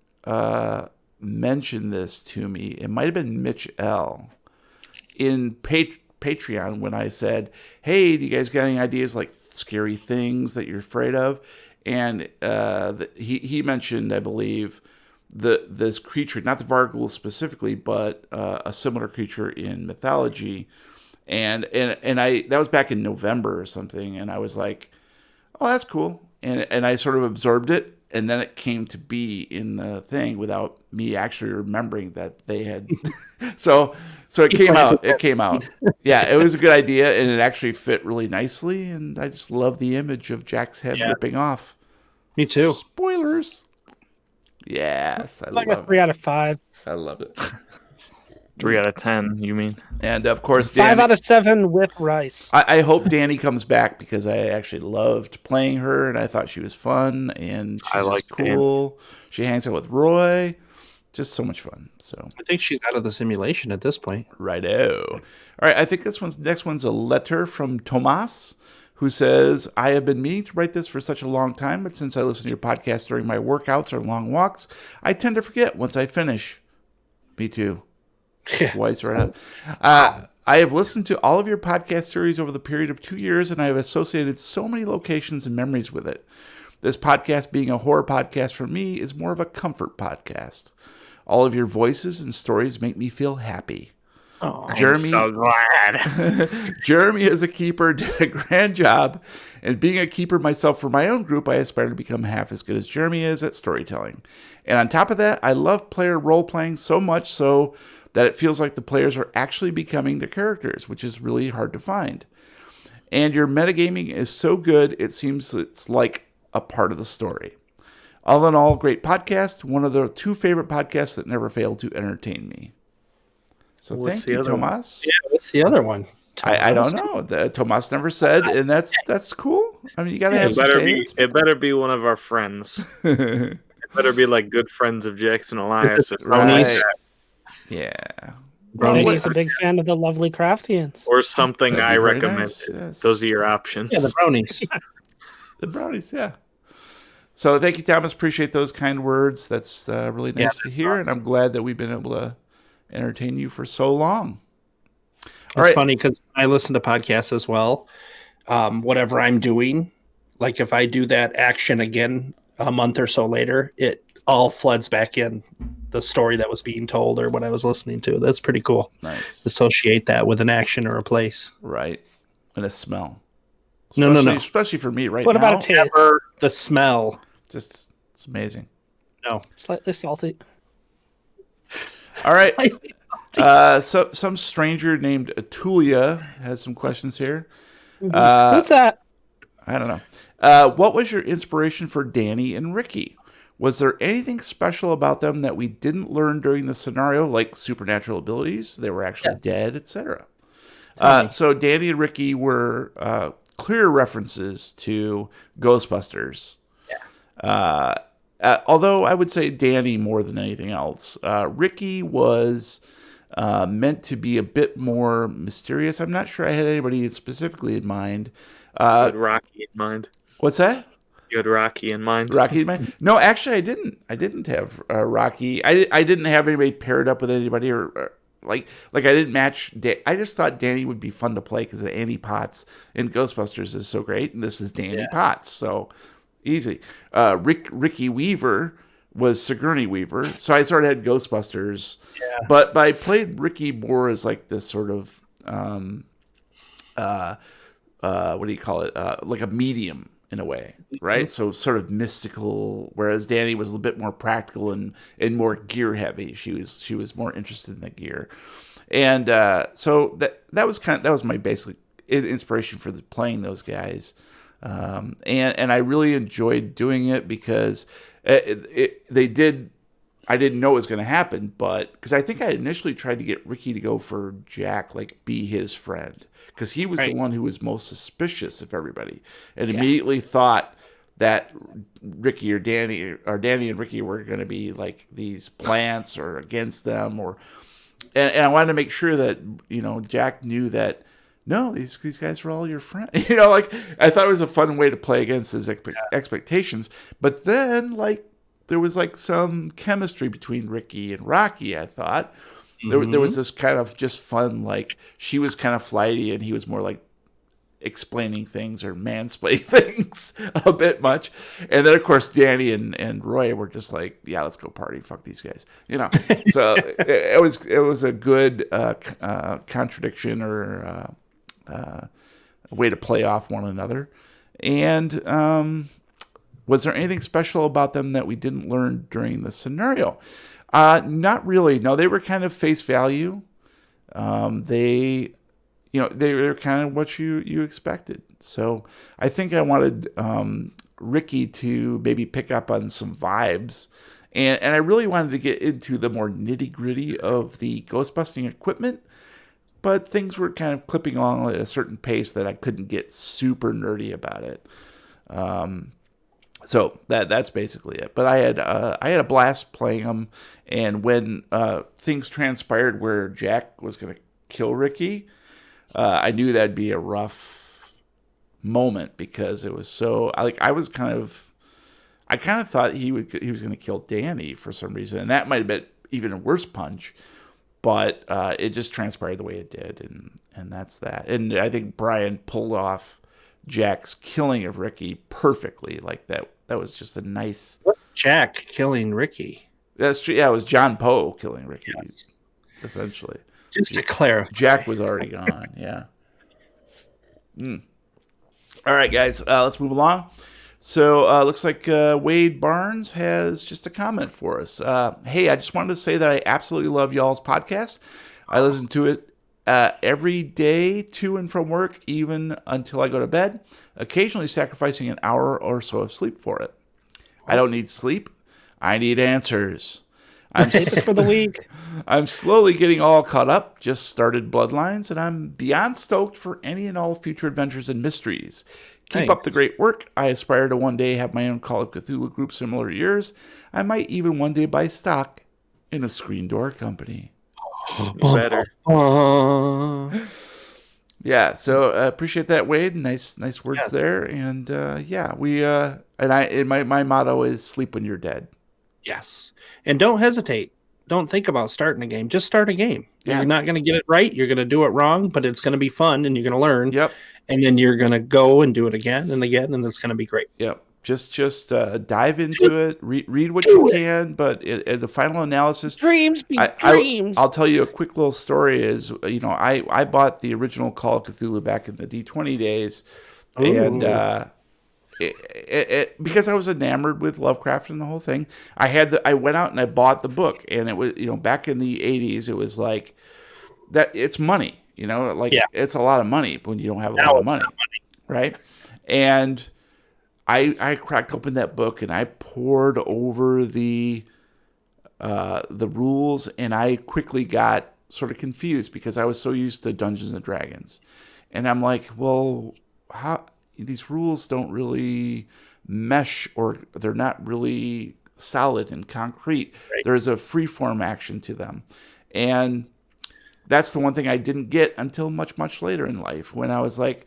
mentioned this to me. It might have been Mitch L. in Patreon when I said, "Hey, do you guys got any ideas like scary things that you're afraid of?" And he mentioned, I believe, this creature, not the Varghoul specifically, but a similar creature in mythology. And that was back in November or something, and I was like, "Oh, that's cool." And I sort of absorbed it, and then it came to be in the thing without me actually remembering that they had. so it came out. It came out. Yeah, it was a good idea, and it actually fit really nicely. And I just love the image of Jack's head ripping off. Me too. Spoilers. Yes, I Like love a 3 out of 5. I love it. 3 out of 10, you mean? And of course, 5 out of 7 with rice. I hope Danny comes back, because I actually loved playing her, and I thought she was fun, and she's just cool. She hangs out with Roy. Just so much fun. So I think she's out of the simulation at this point. Righto. All right, I think next one's a letter from Tomas, who says, "I have been meaning to write this for such a long time, but since I listen to your podcast during my workouts or long walks, I tend to forget once I finish." Me too. Twice right up. I have listened to all of your podcast series over the period of 2 years, and I have associated so many locations and memories with it. This podcast, being a horror podcast for me, is more of a comfort podcast. All of your voices and stories make me feel happy. Oh, Jeremy, I'm so glad. Jeremy as a keeper did a grand job, and being a keeper myself for my own group, I aspire to become half as good as Jeremy is at storytelling. And on top of that, I love player role-playing so much so that it feels like the players are actually becoming the characters, which is really hard to find. And your metagaming is so good, it seems it's like a part of the story. All in all, great podcast. One of the 2 favorite podcasts that never failed to entertain me. So thank you, Tomas. Yeah, what's the other one? I don't know. Tomas never said, and that's cool. I mean, you gotta have some taste. It better be one of our friends. It better be like good friends of Jackson Elias or something like that. Yeah. He's a big fan of the lovely Craftians. Or something I recommend. Nice. Yes. Those are your options. Yeah, the brownies. The brownies, yeah. So thank you, Thomas. Appreciate those kind words. That's really nice to hear, and I'm glad that we've been able to entertain you for so long. It's funny because I listen to podcasts as well. Whatever I'm doing, like if I do that action again a month or so later, it all floods back in the story that was being told or what I was listening to. That's pretty cool. Nice. Associate that with an action or a place. Right. And a smell. No. Especially for me right What now. about a taste? Never the smell. Just, it's amazing. No. Slightly salty. All right. So some stranger named Atulia has some questions here. Who's that? I don't know. What was your inspiration for Danny and Ricky? Was there anything special about them that we didn't learn during the scenario, like supernatural abilities? They were actually dead, etc. So Danny and Ricky were clear references to Ghostbusters. Yeah. Although I would say Danny more than anything else. Ricky was meant to be a bit more mysterious. I'm not sure I had anybody specifically in mind. You had Rocky in mind. What's that? You had Rocky in mind. Rocky in mind? No, actually, I didn't. I didn't have Rocky. I didn't have anybody paired up with anybody or like I didn't match. I just thought Danny would be fun to play because of Annie Potts in Ghostbusters is so great, and this is Danny Potts, so easy. Ricky Weaver was Sigourney Weaver. So I sort of had Ghostbusters. Yeah. But I played Ricky more as like this sort of what do you call it? Like a medium in a way, right? So sort of mystical, whereas Danny was a little bit more practical and more gear heavy. She was more interested in the gear, and so that was my basic inspiration for playing those guys, and I really enjoyed doing it because they did. I didn't know it was going to happen, but because I think I initially tried to get Ricky to go for Jack, like be his friend, because he was the one who was most suspicious of everybody, and immediately thought that Ricky or Danny and Ricky were going to be like these plants or against them, and I wanted to make sure that Jack knew that no, these guys were all your friends. Like I thought it was a fun way to play against his expectations, but then like. There was like some chemistry between Ricky and Rocky, I thought. There was this kind of just fun, like she was kind of flighty and he was more like explaining things or mansplaining things a bit much. And then, of course, Danny and Roy were just like, yeah, let's go party. Fuck these guys. So it was a good contradiction or a way to play off one another. And was there anything special about them that we didn't learn during the scenario? Not really. No, they were kind of face value. They were kind of what you expected. So I think I wanted Ricky to maybe pick up on some vibes. And I really wanted to get into the more nitty gritty of the ghostbusting equipment. But things were kind of clipping along at a certain pace that I couldn't get super nerdy about it. So that's basically it. But I had a blast playing them, and when things transpired where Jack was going to kill Ricky, I knew that'd be a rough moment because it was so I kind of thought he was going to kill Danny for some reason, and that might have been even a worse punch. But it just transpired the way it did, and that's that. And I think Brian pulled off Jack's killing of Ricky perfectly. Like that was just a nice. What's Jack killing Ricky? That's true. Yeah, it was John Poe killing Ricky, essentially. Just to clarify, Jack was already gone. Yeah. All right, guys, let's move along. So looks like Wade Barnes has just a comment for us. Hey, I just wanted to say that I absolutely love y'all's podcast. I listen to it every day to and from work, even until I go to bed, occasionally sacrificing an hour or so of sleep for it. I don't need sleep. I need answers. For the week. I'm slowly getting all caught up, just started Bloodlines, and I'm beyond stoked for any and all future adventures and mysteries. Keep up the great work. I aspire to one day have my own Call of Cthulhu group similar to yours. I might even one day buy stock in a screen door company. Better. Yeah, so appreciate that, Wade. Nice words there. And my motto is sleep when you're dead. Yes. And don't hesitate. Don't think about starting a game. Just start a game. Yeah. You're not going to get it right. You're going to do it wrong, but it's going to be fun and you're going to learn. Yep. And then you're going to go and do it again and again, and it's going to be great. Yep. Just dive into it. Read what you can, but in the final analysis, dreams be dreams. I'll tell you a quick little story. Is I bought the original Call of Cthulhu back in the D20 days, and because I was enamored with Lovecraft and the whole thing, I went out and I bought the book, and it was back in the 80s, it was like that. It's money, it's a lot of money when you don't have a lot of money, right? And I cracked open that book and I pored over the rules, and I quickly got sort of confused because I was so used to Dungeons and Dragons, and I'm like, well, how these rules don't really mesh, or they're not really solid and concrete. Right. There's a free-form action to them, and that's the one thing I didn't get until much, much later in life when I was like,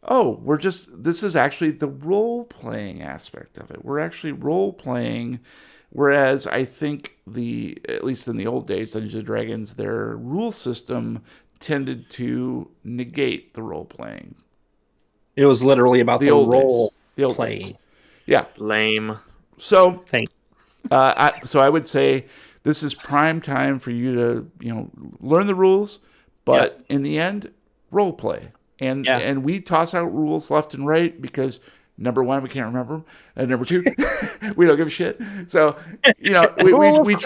oh, this is actually the role-playing aspect of it. We're actually role-playing, whereas I think at least in the old days, Dungeons & Dragons, their rule system tended to negate the role-playing. It was literally about the role playing. Yeah. Lame. So, thanks. So I would say this is prime time for you to learn the rules, but in the end, role play. And we toss out rules left and right because number one, we can't remember them, and number two, we don't give a shit. So we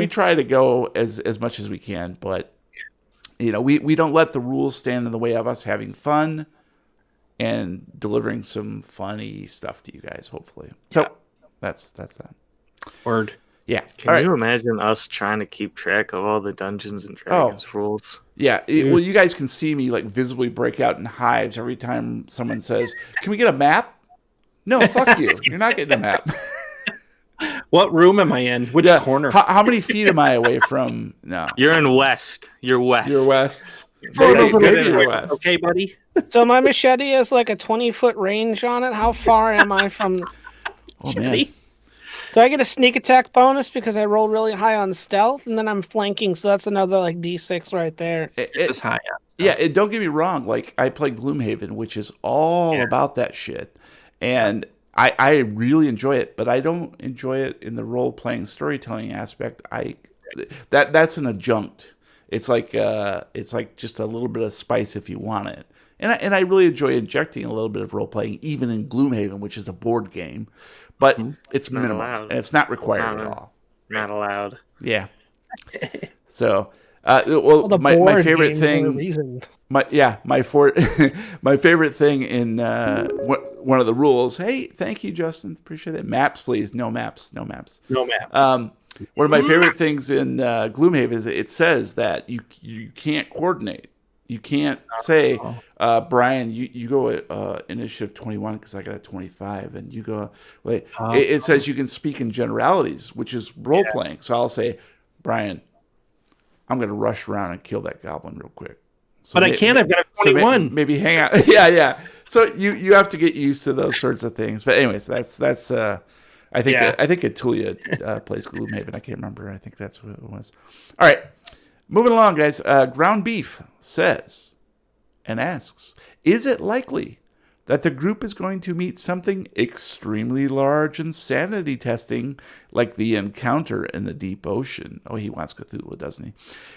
try to go as much as we can, but we don't let the rules stand in the way of us having fun and delivering some funny stuff to you guys, hopefully. So that's that. Word. Yeah. Can you imagine us trying to keep track of all the Dungeons and Dragons rules? Yeah. Well, you guys can see me like visibly break out in hives every time someone says, "Can we get a map?" No, fuck you. You're not getting a map. What room am I in? Which corner? How many feet am I away from? No. You're in west. You're west. You're west. Maybe you're west. Okay, buddy. So my machete has like a 20-foot range on it. How far am I from? Oh man. Do I get a sneak attack bonus because I rolled really high on stealth, and then I'm flanking, so that's another like D6 right there. It's high on stealth. Yeah, don't get me wrong. Like I played Gloomhaven, which is all about that shit, and I really enjoy it, but I don't enjoy it in the role playing storytelling aspect. That's an adjunct. It's like just a little bit of spice if you want it, and I really enjoy injecting a little bit of role playing even in Gloomhaven, which is a board game. But it's minimal, and it's not required at all. Not allowed. Yeah. So, my favorite thing. My favorite thing in one of the rules. Hey, thank you, Justin. Appreciate it. Maps, please. No maps. No maps. No maps. One of my favorite things in Gloomhaven is it says that you can't coordinate. You can't say, Brian, you go initiative 21 because I got a 25, and you go. Wait, it says you can speak in generalities, which is role playing. So I'll say, Brian, I'm going to rush around and kill that goblin real quick. So but I can't. I've got a 21. So maybe hang out. Yeah. So you have to get used to those sorts of things. But anyways, that's. I think Atulia plays Gloomhaven. I can't remember. I think that's what it was. All right. Moving along, guys. Ground Beef says and asks, is it likely that the group is going to meet something extremely large in sanity testing, like the encounter in the deep ocean? Oh, he wants Cthulhu, doesn't he?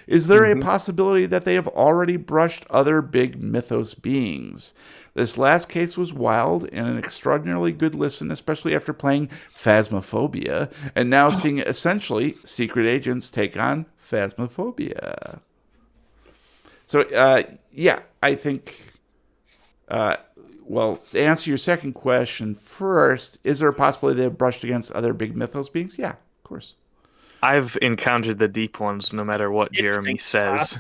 Is there a possibility that they have already brushed other big mythos beings? This last case was wild and an extraordinarily good listen, especially after playing Phasmophobia, and now seeing essentially secret agents take on Phasmophobia. So, I think, to answer your second question first, is there a possibility they've brushed against other big mythos beings? Yeah, of course. I've encountered the deep ones, no matter what Jeremy says.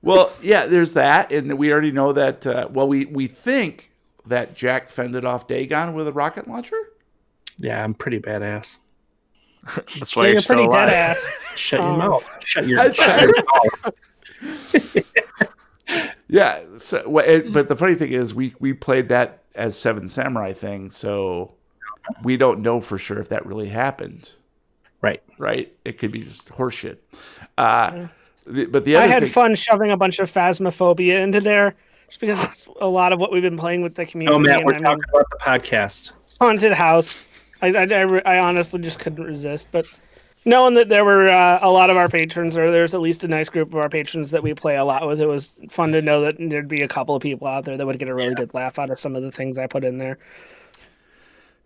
Well, yeah, there's that, and we already know that. We think that Jack fended off Dagon with a rocket launcher. Yeah, I'm pretty badass. That's why you're still pretty alive. badass. Shut your mouth. Shut your mouth. Yeah. So, but the funny thing is, we played that as Seven Samurai thing, so we don't know for sure if that really happened. Right. It could be just horseshit. But the other I had fun shoving a bunch of Phasmophobia into there, just because it's a lot of what we've been playing with the community. Oh, Matt, we're talking about the podcast. Haunted House. I honestly just couldn't resist, but knowing that there were a lot of our patrons, or there's at least a nice group of our patrons that we play a lot with, it was fun to know that there'd be a couple of people out there that would get a really good laugh out of some of the things I put in there.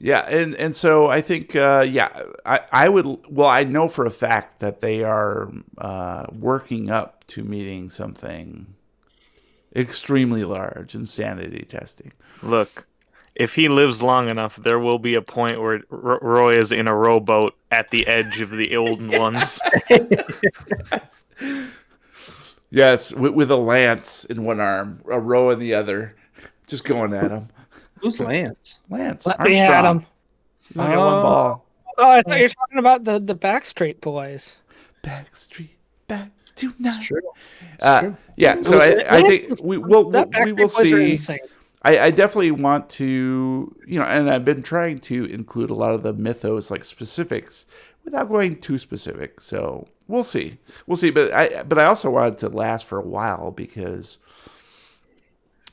Yeah, and so I think, I would. Well, I know for a fact that they are working up to meeting something extremely large in sanity testing. Look, if he lives long enough, there will be a point where Roy is in a rowboat at the edge of the old ones. Yes, with a lance in one arm, a row in the other, just going at him. Who's Lance? Lance We had him. He's only got one ball. Oh, I thought you were talking about the Backstreet Boys. Backstreet, back to now. It's true. Yeah, so I think we will see. Insane. I definitely want to, and I've been trying to include a lot of the mythos, like specifics, without going too specific. So we'll see. But I also want it to last for a while because,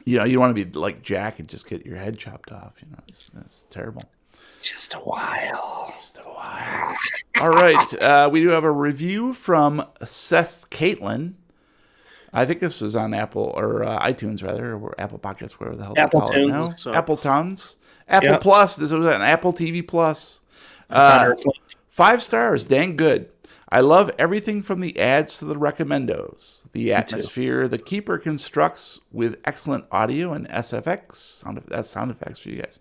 you don't want to be like Jack and just get your head chopped off. It's terrible. Just a while. All right. We do have a review from Seth Caitlin. I think this is on Apple or iTunes, rather, or Apple Podcasts, whatever the hell they call it now. So- Apple Tons. Apple Yep. Plus. This was on Apple TV Plus. It's on our 5 stars. Dang good. I love everything from the ads to the recommendos. The atmosphere the Keeper constructs with excellent audio and SFX. That's sound effects for you guys.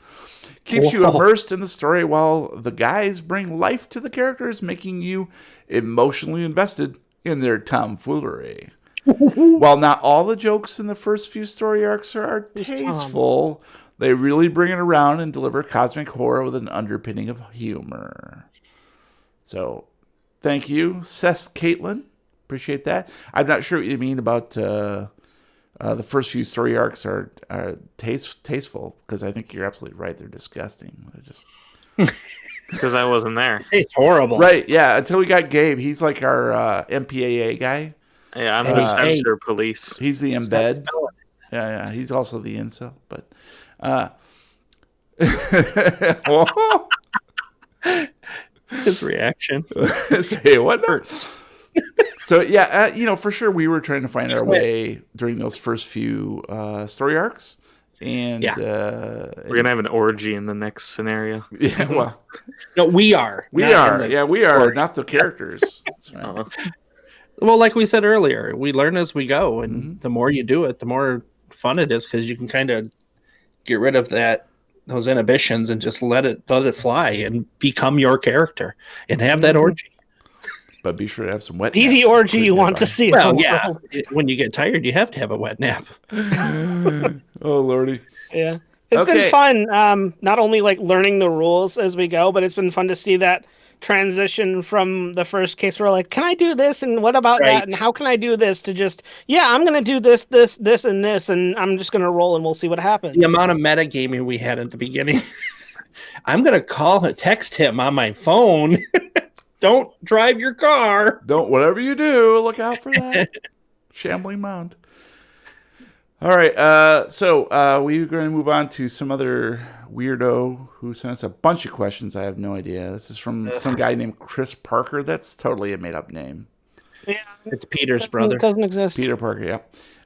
Keeps you immersed in the story while the guys bring life to the characters, making you emotionally invested in their tomfoolery. While not all the jokes in the first few story arcs are tasteful, they really bring it around and deliver cosmic horror with an underpinning of humor. So, thank you, Seth Caitlin. Appreciate that. I'm not sure what you mean about the first few story arcs are tasteful, because I think you're absolutely right. They're disgusting. They're just Because I wasn't there. It's horrible. right. Yeah. Until we got Gabe, he's like our MPAA guy. Yeah, I'm the censor police. He's the embed. Yeah. He's also the incel. But His reaction. hey, what hurts? So yeah, for sure we were trying to find our way during those first few story arcs, and we're gonna have an orgy in the next scenario. yeah, well, No, we are. we are, not the characters. That's right. Well, like we said earlier, we learn as we go, and the more you do it, the more fun it is, because you can kind of get rid of those inhibitions and just let it fly and become your character and have that orgy. But be sure to have some wet. Be naps the orgy you want nearby. to see. Well, yeah. When you get tired, you have to have a wet nap. Oh lordy. Yeah. It's Okay. been fun, not only like learning the rules as we go, but it's been fun to see that transition from the first case where we're like, can I do this? And what about Right. that? And how can I do this? To just, I'm going to do this, and this, and I'm just going to roll and we'll see what happens. The amount of metagaming we had at the beginning. I'm going to text him on my phone. Don't drive your car. Don't, whatever you do, look out for that shambling mound. All right, so we're going to move on to some other weirdo who sent us a bunch of questions. I have no idea. This is from some guy named Chris Parker. That's totally a made-up name. Yeah, It's Peter's it brother. doesn't exist. Peter Parker,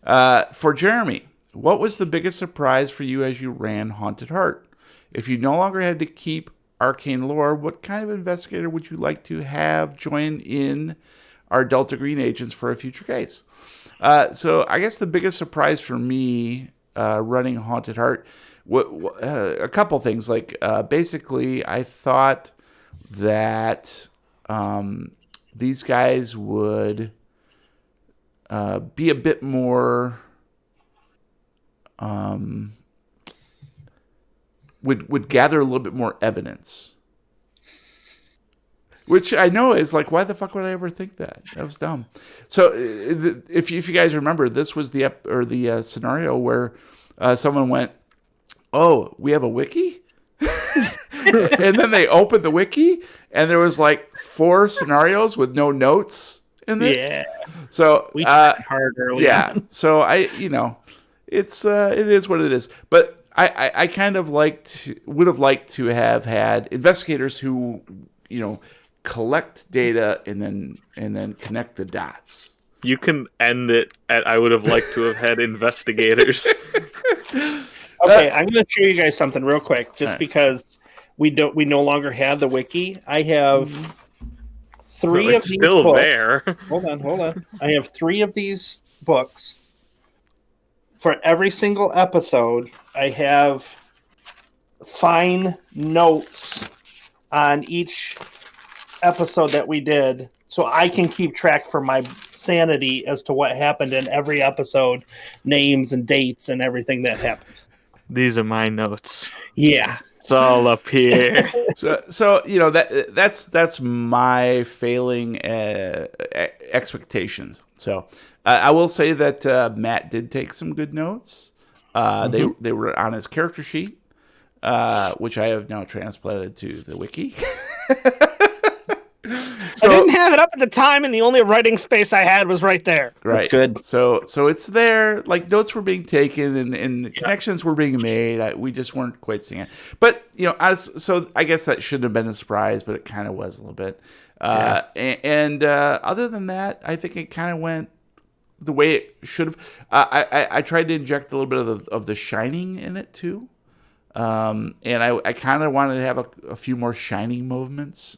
yeah. For Jeremy, what was the biggest surprise for you as you ran Haunted Heart? If you no longer had to keep arcane lore, what kind of investigator would you like to have join in our Delta Green agents for a future case? So I guess the biggest surprise for me running Haunted Heart, a couple things. Like basically, I thought that these guys would be a bit more would gather a little bit more evidence. Which I know is like, why the fuck would I ever think that? That was dumb. So if you guys remember, this was the scenario where someone went, "Oh, we have a wiki," and then they opened the wiki, and there was like 4 scenarios with no notes in there. Yeah. So We tried hard early. yeah. So it's it is what it is. But I kind of would have liked to have had investigators who collect data and then connect the dots. You can end it at I would have liked to have had investigators. Okay, I'm going to show you guys something real quick, just Right. because we no longer have the wiki. I have 3 of It's these still books. there. Hold on. I have 3 of these books. For every single episode, I have fine notes on each episode that we did, so I can keep track for my sanity as to what happened in every episode, names and dates and everything that happened. These are my notes. Yeah. It's all up here. So that's my failing expectations. So I will say that Matt did take some good notes. They were on his character sheet, which I have now transplanted to the wiki. I didn't have it up at the time, and the only writing space I had was right there. Right. That's good. So it's there. Like notes were being taken and connections were being made. We just weren't quite seeing it. But so I guess that shouldn't have been a surprise, but it kind of was a little bit. And other than that, I think it kind of went the way it should have. I tried to inject a little bit of the Shining in it too. And I kind of wanted to have a few more Shining movements.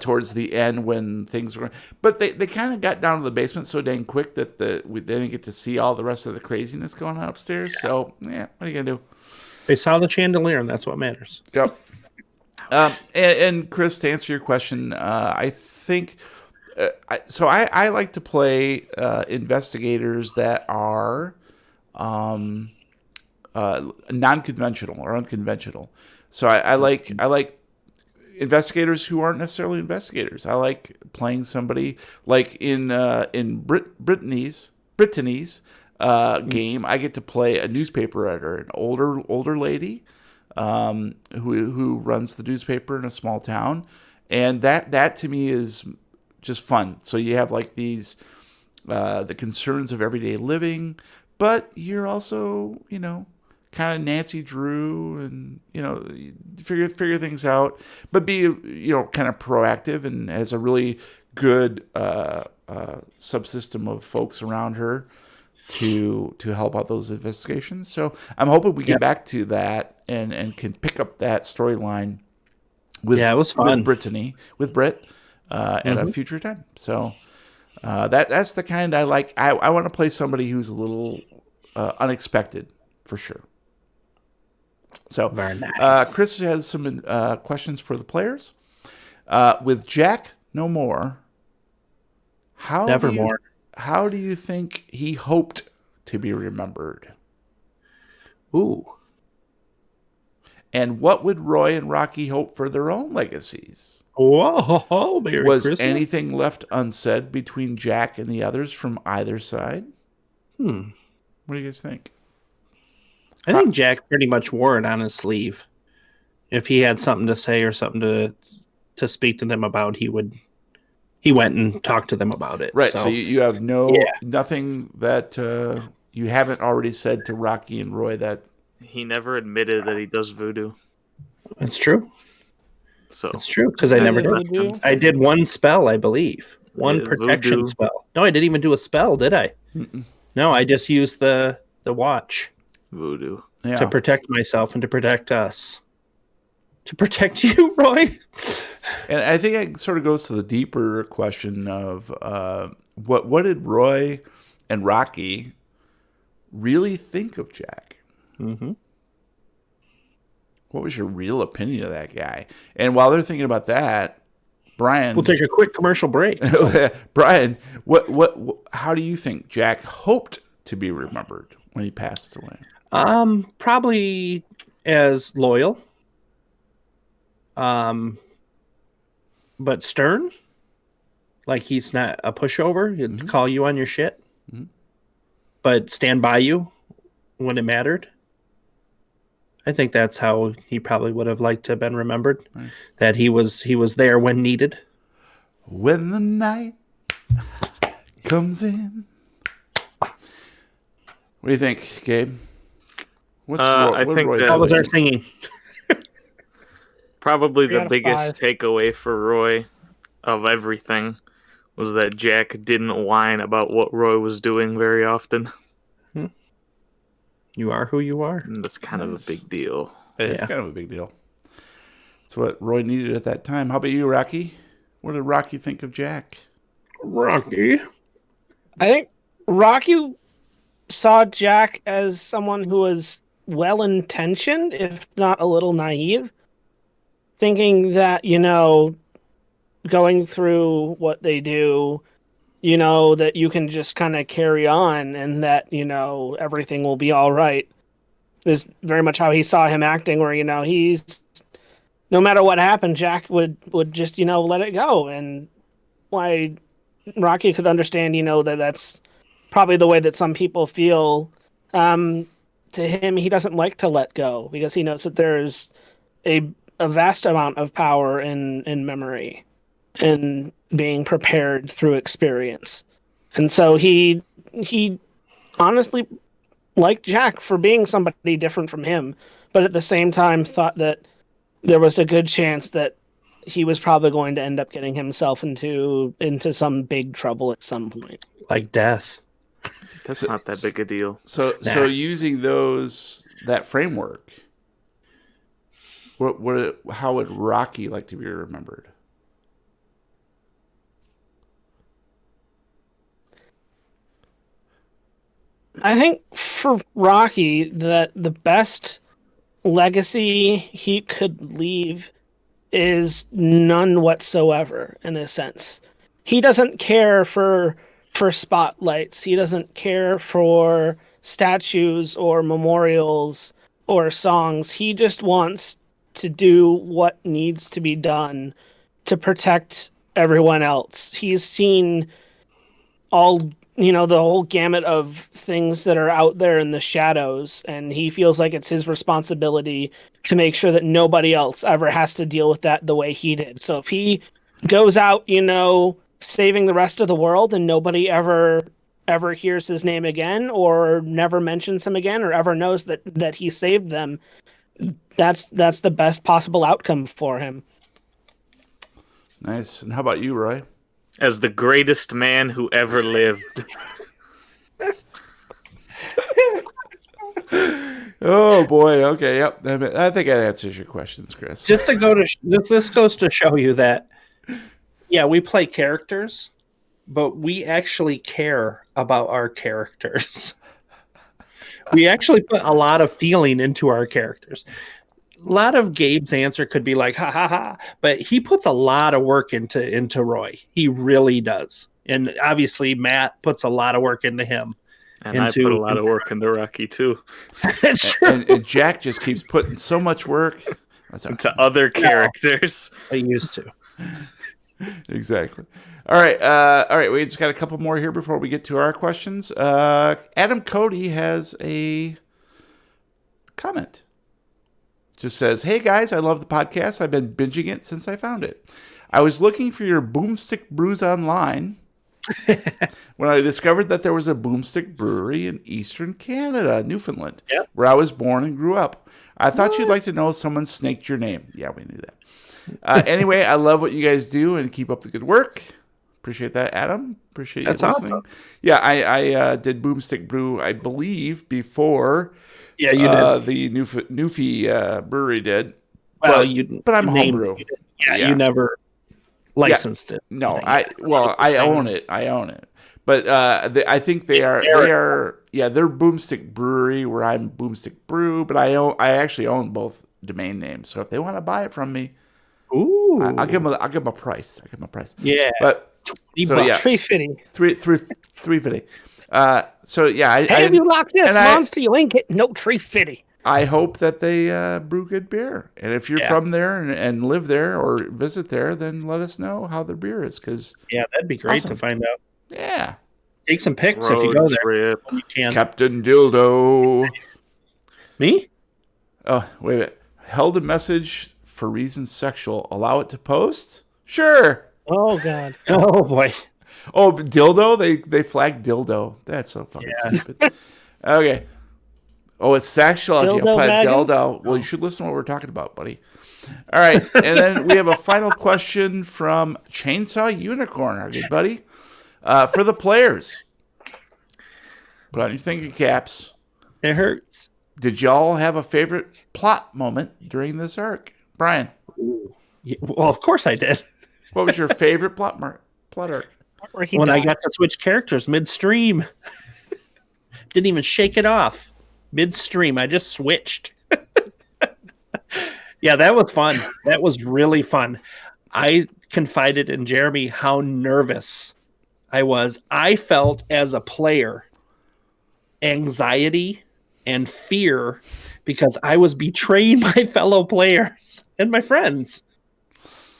Towards the end when things were, but they kind of got down to the basement so dang quick that we didn't get to see all the rest of the craziness going on upstairs. So what are you gonna do? They saw the chandelier, and that's what matters. Yep. And Chris, to answer your question, I think I like to play investigators that are non-conventional or unconventional. So I like investigators who aren't necessarily investigators. I like playing somebody like in Brittany's game. I get to play a newspaper editor, an older lady who runs the newspaper in a small town, and that to me is just fun. So you have like these the concerns of everyday living, but you're also kind of Nancy Drew and figure things out, but be kind of proactive and has a really good subsystem of folks around her to help out those investigations. So I'm hoping we get back to that and can pick up that storyline with it was fun. with Britt at a future time. So that's the kind I like. I want to play somebody who's a little unexpected for sure. So, very nice. Chris has some questions for the players. With Jack no more, how do you think he hoped to be remembered? Ooh. And what would Roy and Rocky hope for their own legacies? Whoa, Merry Was Christmas. anything left unsaid between Jack and the others from either side? What do you guys think? I think Jack pretty much wore it on his sleeve. If he had something to say or something to speak to them about, he went and talked to them about it. Right. So you have nothing that you haven't already said to Rocky and Roy that he never admitted that he does voodoo. It's true. So it's true because I never did. I did one spell, I believe, one protection spell. No, I didn't even do a spell, did I? No, I just used the watch. Voodoo to protect myself and to protect us, to protect you, Roy. And I think it sort of goes to the deeper question of what did Roy and Rocky really think of Jack? What was your real opinion of that guy? And while they're thinking about that, Brian, we'll take a quick commercial break. Brian, how do you think Jack hoped to be remembered when he passed away? Probably as loyal, but stern. Like he's not a pushover. He'd call you on your shit, but stand by you when it mattered. I think that's how he probably would have liked to have been remembered. Nice. That he was there when needed. When the night comes in. What do you think, Gabe? I think that what was our singing? Probably the biggest takeaway for Roy of everything was that Jack didn't whine about what Roy was doing very often. You are who you are. And that's kind of a big deal. It's kind of a big deal. It's what Roy needed at that time. How about you, Rocky? What did Rocky think of Jack? Rocky? I think Rocky saw Jack as someone who was well-intentioned, if not a little naive, thinking that, going through what they do, that you can just kind of carry on and that, everything will be all right. Is very much how he saw him acting, where, he's, no matter what happened, Jack would just, let it go. And why Rocky could understand, that that's probably the way that some people feel. To him, he doesn't like to let go because he knows that there's a vast amount of power in memory. and being prepared through experience. And so he honestly liked Jack for being somebody different from him, but at the same time thought that there was a good chance that he was probably going to end up getting himself into some big trouble at some point. Like death. That's not that big a deal. So using that framework, how would Rocky like to be remembered? I think for Rocky, that the best legacy he could leave is none whatsoever, in a sense. He doesn't care for spotlights. He doesn't care for statues or memorials or songs. He just wants to do what needs to be done to protect everyone else. He's seen all, the whole gamut of things that are out there in the shadows, and he feels like it's his responsibility to make sure that nobody else ever has to deal with that the way he did. So if he goes out, saving the rest of the world and nobody ever hears his name again or never mentions him again or ever knows that he saved them, that's the best possible outcome for him. Nice. And how about you, Roy? As the greatest man who ever lived. Oh boy. Okay. Yep. I think that answers your questions, Chris. Just to go to this goes to show you that, yeah, we play characters, but we actually care about our characters. We actually put a lot of feeling into our characters. A lot of Gabe's answer could be like, ha ha ha, but he puts a lot of work into Roy. He really does. And obviously Matt puts a lot of work into him. And I put a lot of work into Rocky too. That's true. And Jack just keeps putting so much work into other characters. I used to. Exactly. All right. We just got a couple more here before we get to our questions. Adam Cody has a comment. Just says, "Hey guys, I love the podcast. I've been binging it since I found it. I was looking for your Boomstick Brews online when I discovered that there was a Boomstick Brewery in Eastern Canada, Newfoundland, where I was born and grew up. I thought you'd like to know if someone snaked your name. Yeah, we knew that. Anyway, I love what you guys do and keep up the good work. Appreciate that, Adam. Appreciate you listening. Awesome. Yeah, I did Boomstick Brew, I believe, before... Yeah, you did. The Newfie brewery did. Well, but I'm homebrew. You never licensed it. No, I own it. But I think they're Boomstick Brewery, where I'm Boomstick Brew. But I actually own both domain names. So if they want to buy it from me, I'll give them a price. Yeah, but so yeah, $3.50. So yeah, if you lock this monster, you ain't getting no $3.50. I hope that they brew good beer, and if you're from there and live there or visit there, then let us know how their beer is. Because that'd be great to find out. Yeah, take some pics if you go there. You can. Captain Dildo. Me? Oh wait a minute. Held a message for reasons sexual. Allow it to post? Sure. Oh god. Oh boy. Oh, dildo? They flagged dildo. That's so fucking stupid. Okay. Oh, it's sexual. Dildo. Well, you should listen to what we're talking about, buddy. All right. And then we have a final question from Chainsaw Unicorn, our good buddy. For the players. Put on your thinking caps. It hurts. Did y'all have a favorite plot moment during this arc? Brian? Well, of course I did. What was your favorite plot arc? When I got to switch characters midstream. Didn't even shake it off. Midstream, I just switched. Yeah, that was fun. That was really fun. I confided in Jeremy how nervous I was. I felt as a player anxiety and fear because I was betraying my fellow players and my friends.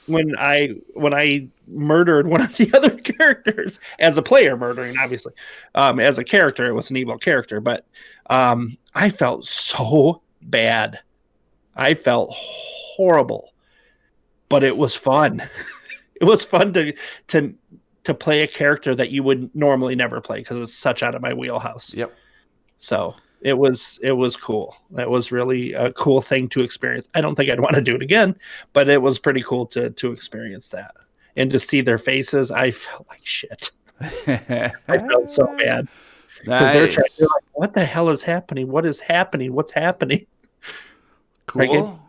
When I murdered one of the other characters as a player, murdering obviously, as a character, it was an evil character, but I felt so bad. I felt horrible, but it was fun. It was fun to play a character that you would normally never play because it's such out of my wheelhouse. Yep. So it was cool. That was really a cool thing to experience. I don't think I'd want to do it again, but it was pretty cool to experience that and to see their faces. I felt like shit. I felt so bad because they're like, "What the hell is happening? What is happening? What's happening?" Cool.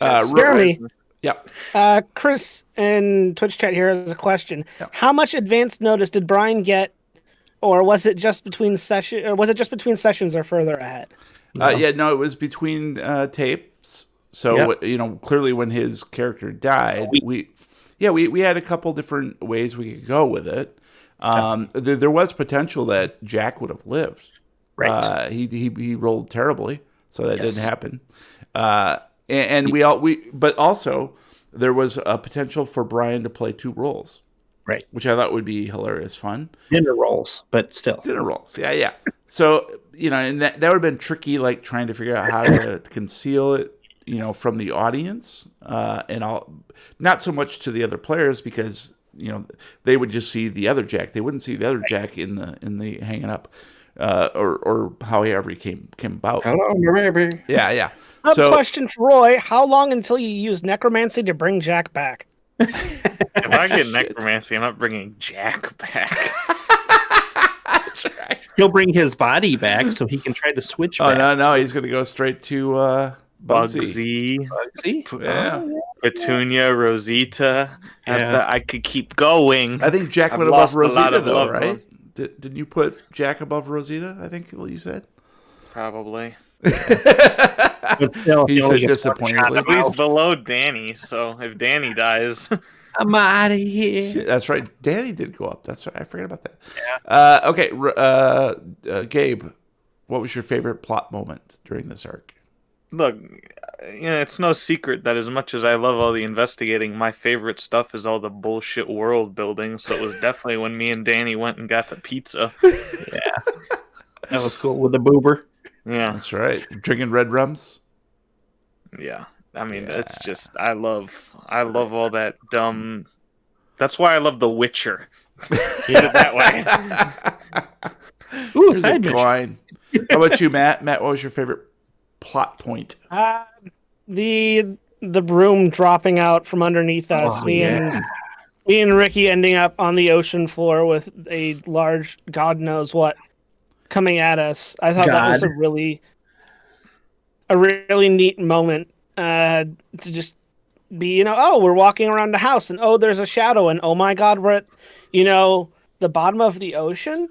Jeremy. Yeah. Chris in Twitch chat here has a question. Yep. How much advance notice did Brian get, or was it just between sessions or further ahead? It was between tapes. So clearly when his character died, we had a couple different ways we could go with it. There was potential that Jack would have lived. Right. He rolled terribly, so that didn't happen. But also there was a potential for Brian to play 2 roles. Right. Which I thought would be hilarious fun. Dinner rolls, but still. Dinner rolls. Yeah. So, and that would have been tricky, like trying to figure out how to conceal it, from the audience. And not so much to the other players because, they would just see the other Jack. They wouldn't see the other Jack in the hanging up, or however he came about. Hello, baby. Yeah. I have a question for Roy. How long until you use necromancy to bring Jack back? If I get necromancy, I'm not bringing Jack back. That's right. He'll bring his body back so he can try to switch back. No, he's going to go straight to Bugsy. Yeah. Petunia, Rosita. I could keep going. I think Jack went above Rosita, though, right? Didn't you put Jack above Rosita? I think what you said. Probably. But still, he said disappointingly. He's below Danny, so if Danny dies, I'm out of here. Shit, that's right. Danny did go up. That's right. I forgot about that. Yeah. Okay. Gabe, what was your favorite plot moment during this arc? Look, it's no secret that as much as I love all the investigating, my favorite stuff is all the bullshit world building. So it was definitely when me and Danny went and got the pizza. Yeah, that was cool with the boober. Yeah, that's right. Drinking red rums. Yeah, I mean it's just I love all that dumb. That's why I love The Witcher. Keep it that way. Ooh, side mission. How about you, Matt? Matt, what was your favorite plot point? The room dropping out from underneath us. Me and Ricky ending up on the ocean floor with a large God knows what coming at us. I thought that was a really neat moment to just be, we're walking around the house and there's a shadow and oh my God, we're at, the bottom of the ocean.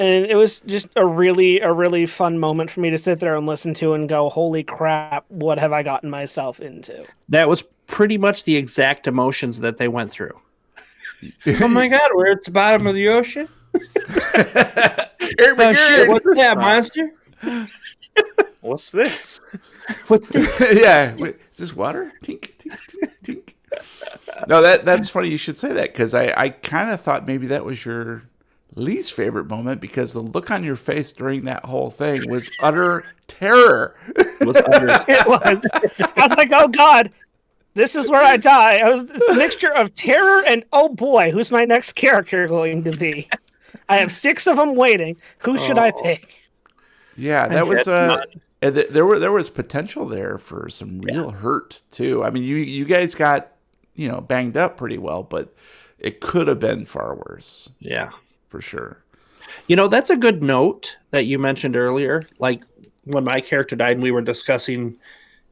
And it was just a really fun moment for me to sit there and listen to and go, holy crap, what have I gotten myself into? That was pretty much the exact emotions that they went through. Oh my God, we're at the bottom of the ocean? Oh shit, what's that, monster? What's this? What's this? Yeah, wait, is this water? Tink, tink, tink, tink. No, that's funny you should say that because I kind of thought maybe that was your least favorite moment because the look on your face during that whole thing was utter terror. It was. I was like, oh God, this is where I die. It's a mixture of terror and oh boy, who's my next character going to be? I have 6 of them waiting. Who should I pick? Yeah, that was there was potential there for some real hurt too. I mean, you guys got banged up pretty well, but it could have been far worse. Yeah, for sure. That's a good note that you mentioned earlier. Like when my character died, and we were discussing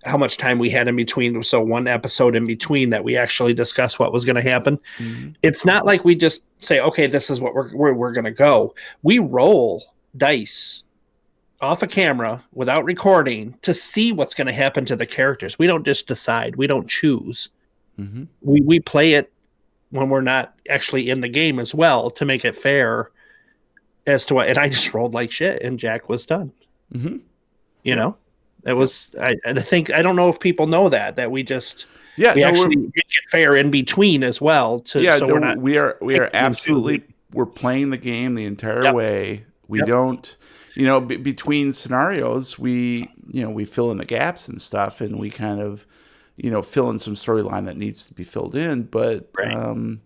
how much time we had in between. So one episode in between that we actually discussed what was going to happen. Mm-hmm. It's not like we just say, okay, this is what we're going to go. We roll dice off a camera without recording to see what's going to happen to the characters. We don't just decide. We don't choose. Mm-hmm. We play it when we're not actually in the game as well to make it fair as to what. And I just rolled like shit, and Jack was done. Mm-hmm. It was. I think I don't know if people know that we just actually make it fair in between as well. We are absolutely we're playing the game the entire way. We don't. Between scenarios, we fill in the gaps and stuff, and we kind of, fill in some storyline that needs to be filled in, but Right.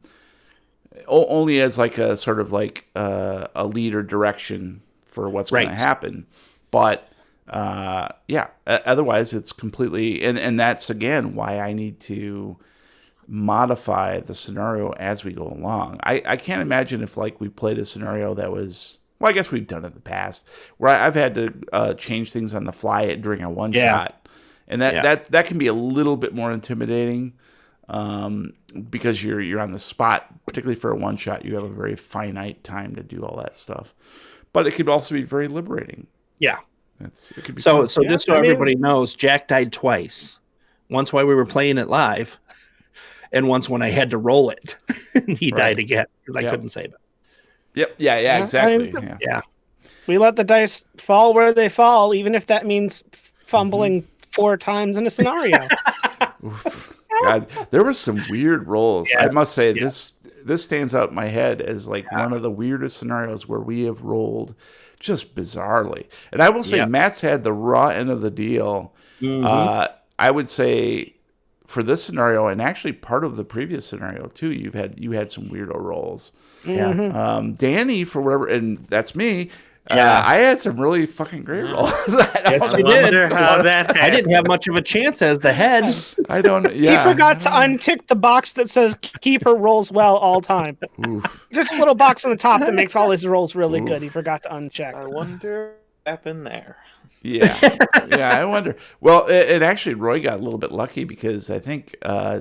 only as like a sort of like a lead or direction for what's going to Right. happen. But otherwise it's completely, and that's again why I need to modify the scenario as we go along. I can't imagine if like we played a scenario that was, well, I guess we've done it in the past, where I've had to change things on the fly during a one shot, and that can be a little bit more intimidating, because you're on the spot, particularly for a one shot. You have a very finite time to do all that stuff, but it could also be very liberating. Yeah. It could be So fun. just so everybody knows, Jack died twice. Once while we were playing it live, and once when I had to roll it, and he died again because I couldn't save it. Yep. Yeah. Exactly. Yeah. We let the dice fall where they fall, even if that means fumbling 4 times in a scenario. Oof. God, there were some weird rolls. Yes, I must say this stands out in my head as like one of the weirdest scenarios where we have rolled just bizarrely. And I will say Matt's had the raw end of the deal. Mm-hmm. I would say for this scenario, and actually part of the previous scenario too, you had some weirdo rolls. Yeah. Danny, for whatever, and that's me. I had some really fucking great rolls. Yes, you did. How that happened. I didn't have much of a chance as the head. I don't. Yeah, He forgot to untick the box that says "Keeper rolls well all time." Oof. Just a little box on the top that makes all his rolls really good. He forgot to uncheck. I wonder what happened there. Yeah, I wonder. Well, it actually Roy got a little bit lucky because I think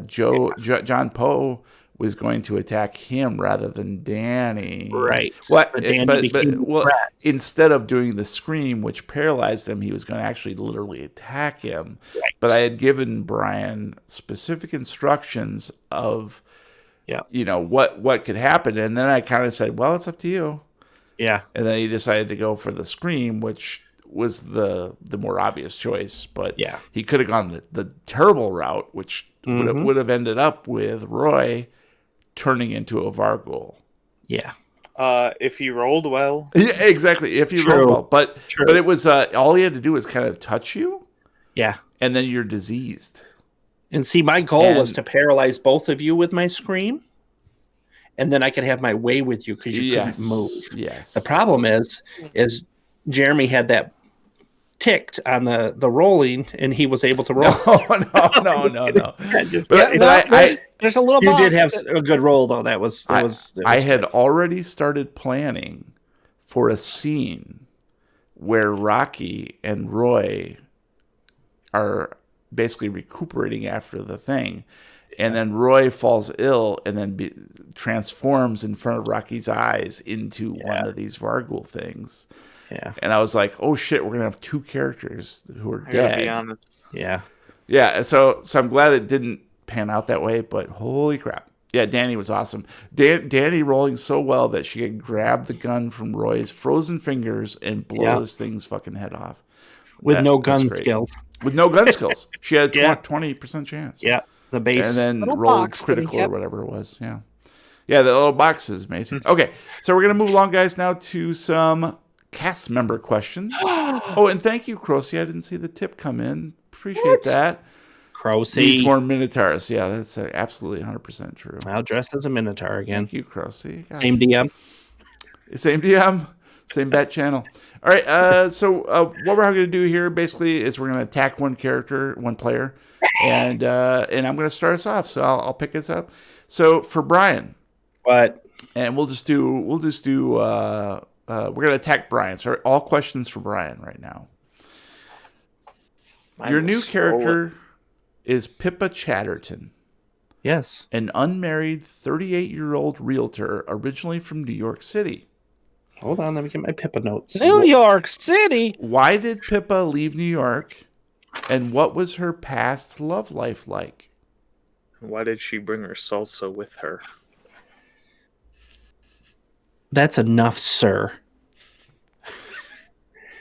John Poe was going to attack him rather than Danny. Right. What? But Danny became instead of doing the scream, which paralyzed him, he was going to actually literally attack him. Right. But I had given Brian specific instructions of, what could happen, and then I kind of said, "Well, it's up to you." Yeah. And then he decided to go for the scream, which was the more obvious choice. But he could have gone the terrible route, which would have ended up with Roy turning into a Vargul. Yeah. If he rolled well. Yeah, exactly. If you rolled well. But it was all he had to do was kind of touch you. Yeah. And then you're diseased. And see, my goal was to paralyze both of you with my scream. And then I could have my way with you because you couldn't move. Yes. The problem is Jeremy had that ticked on the rolling, and he was able to roll. No. There's a little. You box did have a good roll though. I had already started planning for a scene where Rocky and Roy are basically recuperating after the thing, and then Roy falls ill and then transforms in front of Rocky's eyes into one of these Vargul things. Yeah. And I was like, oh shit, we're gonna have 2 characters who are dead. I gotta be honest. Yeah. Yeah. So I'm glad it didn't pan out that way, but holy crap. Yeah, Danny was awesome. Danny rolling so well that she could grab the gun from Roy's frozen fingers and blow this thing's fucking head off. With no gun skills. With no gun skills. She had 20% chance. Yeah. The base. And then rolled critical or whatever it was. Yeah. Yeah, the little box is amazing. Okay. So we're going to move along, guys, now to some cast member questions. Oh, and thank you, Crocy. I didn't see the tip come in. Appreciate that. Crocy needs more Minotaurs. Yeah, that's absolutely 100% true. I'll dress as a Minotaur again. Thank you, Crocy. Same DM. Same DM. Same bet channel. All right. So what we're going to do here basically is we're going to attack one character, one player, and I'm going to start us off. So I'll pick us up. So for Brian, what? And we're going to attack Brian. So all questions for Brian right now. Your new character is Pippa Chatterton. Yes. An unmarried 38-year-old realtor originally from New York City. Hold on, let me get my Pippa notes. New York City? Why did Pippa leave New York? And what was her past love life like? Why did she bring her salsa with her? That's enough, sir.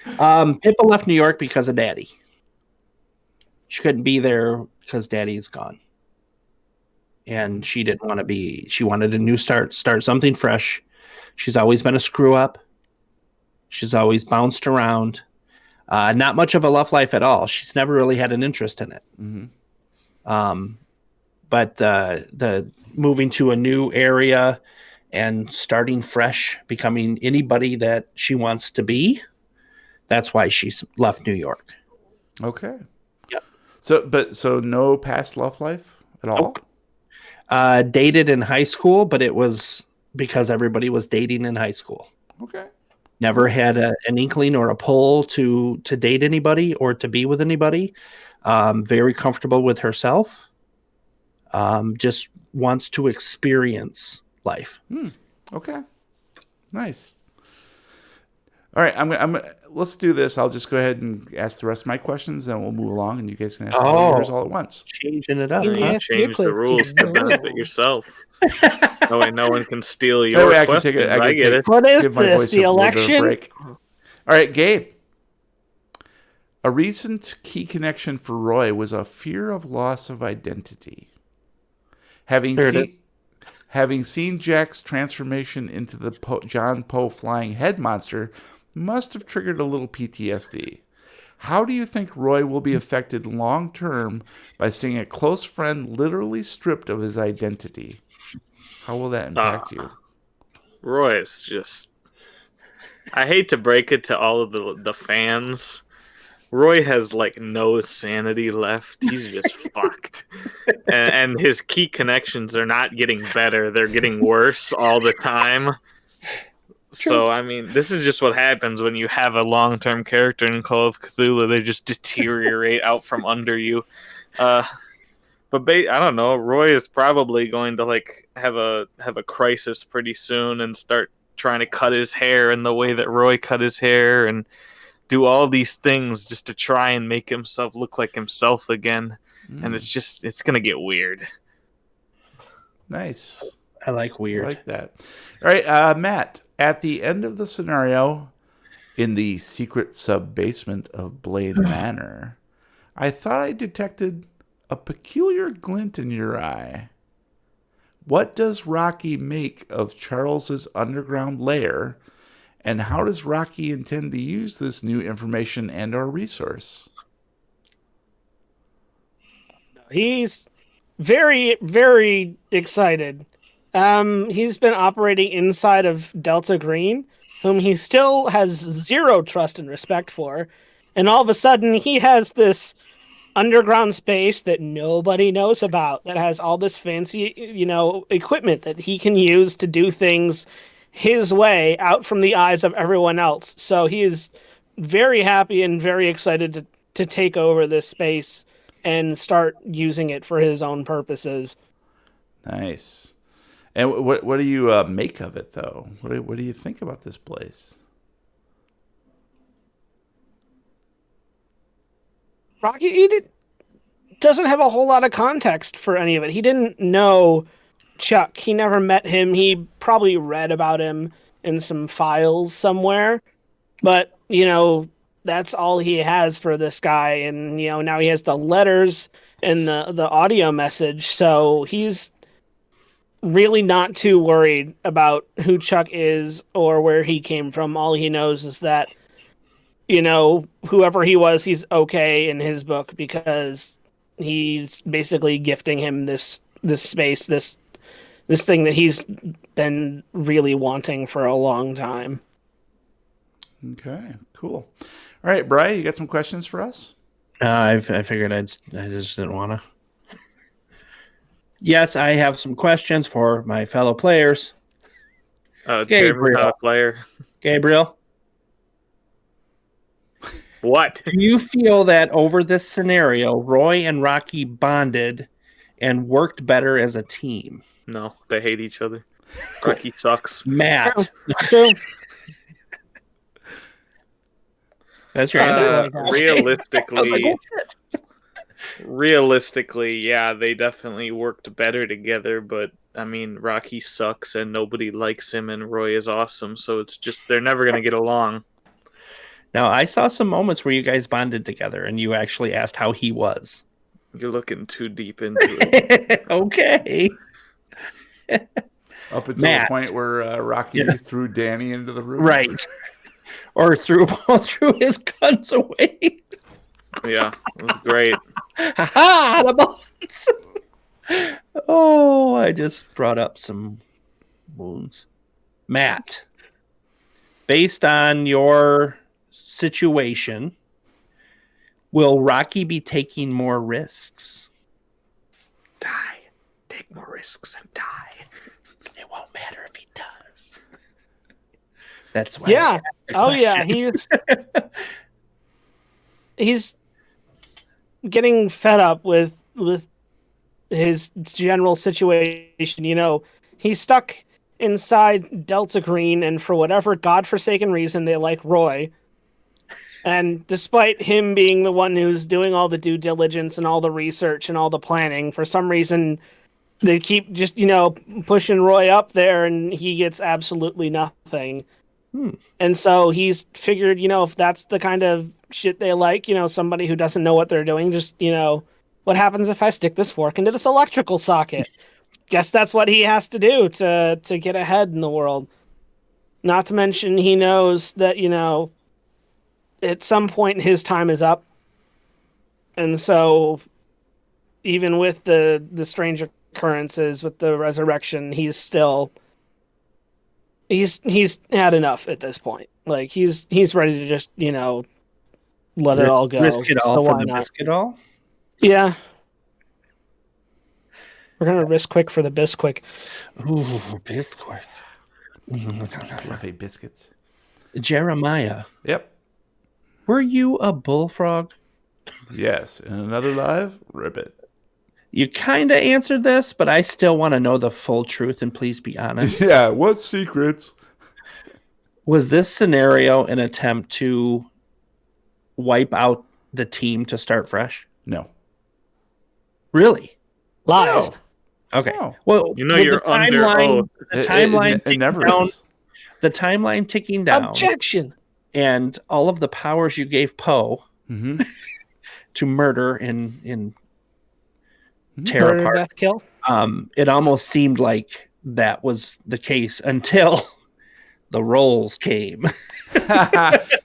Pippa left New York because of Daddy. She couldn't be there because Daddy is gone. And she didn't want to be, she wanted a new start something fresh. She's always been a screw up. She's always bounced around. Not much of a love life at all. She's never really had an interest in it. Mm-hmm. But the moving to a new area and starting fresh, becoming anybody that she wants to be, that's why she's left New York. Okay. Yep. So no past love life at all? Nope. Dated in high school, but it was because everybody was dating in high school. Okay. Never had an inkling or a pull to date anybody or to be with anybody. Very comfortable with herself. Just wants to experience life. Okay. Nice. All right, let's do this. I'll just go ahead and ask the rest of my questions, then we'll move along, and you guys can ask all yours all at once. Changing it up. You Huh? change the rules to benefit yourself. No way, no one can steal your That way I can question. take it. I get it. What is Give my this? voice The a little bit of a election? break. All right, Gabe. A recent key connection for Roy was a fear of loss of identity. Having seen Jack's transformation into the John Poe flying head monster must have triggered a little PTSD. How do you think Roy will be affected long term by seeing a close friend literally stripped of his identity? How will that impact you? Roy is just... I hate to break it to all of the fans. Roy has like no sanity left. He's just fucked. And his key connections are not getting better. They're getting worse all the time. So, I mean, this is just what happens when you have a long-term character in Call of Cthulhu. They just deteriorate out from under you. But I don't know. Roy is probably going to like have a crisis pretty soon and start trying to cut his hair in the way that Roy cut his hair and do all these things just to try and make himself look like himself again. And it's going to get weird. Nice. I like weird. I like that. All right, Matt, at the end of the scenario in the secret sub-basement of Blaine Manor, I thought I detected a peculiar glint in your eye. What does Rocky make of Charles's underground lair, and how does Rocky intend to use this new information and our resource? He's very, very excited. He's been operating inside of Delta Green, whom he still has zero trust and respect for. And all of a sudden, he has this underground space that nobody knows about that has all this fancy, equipment that he can use to do things his way out from the eyes of everyone else. So he is very happy and very excited to take over this space and start using it for his own purposes. Nice. And what do you make of it, though? What do you think about this place? Rocky doesn't have a whole lot of context for any of it. He didn't know Chuck. He never met him. He probably read about him in some files somewhere. But, that's all he has for this guy. And, now he has the letters and the audio message. So he's really not too worried about who Chuck is or where he came from. All he knows is that, whoever he was, he's okay in his book because he's basically gifting him this space, this thing that he's been really wanting for a long time. Okay, cool. All right, Bri, you got some questions for us? I figured I just didn't want to. Yes, I have some questions for my fellow players. Gabriel. Player. Gabriel. What? Do you feel that over this scenario, Roy and Rocky bonded and worked better as a team? No, they hate each other. Rocky sucks. Matt. That's your answer. Realistically, yeah, they definitely worked better together, but I mean, Rocky sucks and nobody likes him, and Roy is awesome, so it's just they're never going to get along. Now, I saw some moments where you guys bonded together and you actually asked how he was. You're looking too deep into it. Okay. Up until the point where Rocky threw Danny into the room. Right. Or threw his guns away. Yeah, it was great. Ha the bullets. Oh, I just brought up some wounds. Matt, based on your situation, will Rocky be taking more risks? Die. Take more risks and die. It won't matter if he does. That's why. Yeah. I asked the Oh yeah. question. He's getting fed up with his general situation. You know, he's stuck inside Delta Green, and for whatever godforsaken reason, they like Roy. And despite him being the one who's doing all the due diligence and all the research and all the planning, for some reason they keep just, pushing Roy up there and he gets absolutely nothing. And so he's figured, if that's the kind of shit they like, somebody who doesn't know what they're doing, just, what happens if I stick this fork into this electrical socket? Guess that's what he has to do to get ahead in the world. Not to mention he knows that, at some point his time is up. And so even with the strange occurrences with the resurrection, he's had enough at this point. Like he's ready to just, let it all go. Risk it all So for why the not? biscuit all? Yeah. We're gonna risk quick for the bisquick. Ooh, biscuit. Fluffy biscuits. Jeremiah, Yep. were you a bullfrog? Yes. In another live, rip it. You kind of answered this, but I still want to know the full truth, and please be honest. Yeah. What secrets? Was this scenario an attempt to wipe out the team to start fresh? No. Really? Lies. No. Okay. No. Well, You know with you're under oath. the timeline It ticking never down, is. the timeline ticking down, Objection. and all of the powers you gave Poe Mm-hmm. to murder and tear Murder, apart. death, kill. It almost seemed like that was the case until the roles came.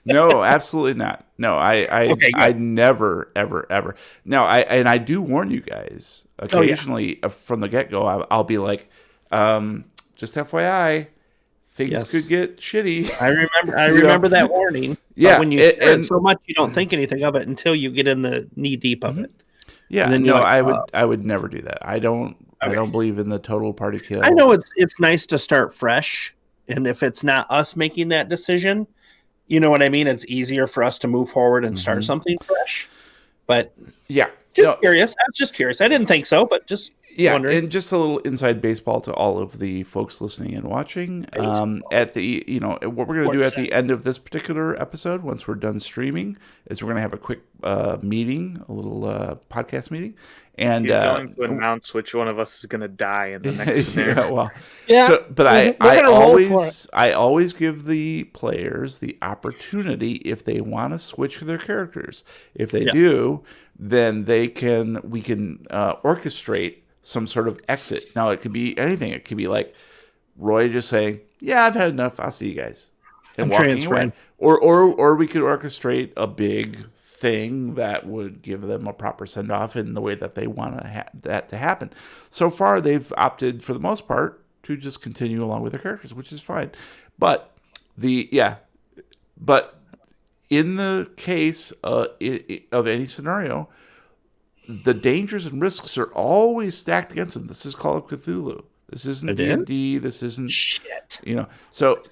No, absolutely not. No, I Okay, I never, ever, ever. No, I do warn you guys occasionally from the get go. I'll be like, just FYI, things Yes. could get shitty. I remember that warning. Yeah, But when you it- hear it and- so much, you don't think anything of it until you get in the knee deep of it. Yeah, And then no, you're like, I would never do that. I don't believe in the total party kill. I know it's nice to start fresh, and if it's not us making that decision, you know what I mean. It's easier for us to move forward and start something fresh. But Yeah, curious. I was just curious. I didn't think so, but just wondering. And just a little inside baseball to all of the folks listening and watching. At the what we're going to do at the end of this particular episode, once we're done streaming, is we're going to have a quick meeting, a little podcast meeting, and He's going to announce which one of us is going to die in the next scenario. yeah, well, Yeah. So, but We're gonna roll for it. I always give the players the opportunity if they want to switch their characters. If they do, then we can orchestrate some sort of exit. Now it could be anything. It could be like Roy just saying, "Yeah, I've had enough. I'll see you guys," and I'm walking transferring. away. Or we could orchestrate a big thing that would give them a proper send off in the way that they want that to happen. So far, they've opted for the most part to just continue along with their characters, which is fine. But in the case of any scenario, the dangers and risks are always stacked against them. This is Call of Cthulhu. This isn't D&D. This isn't Shit. So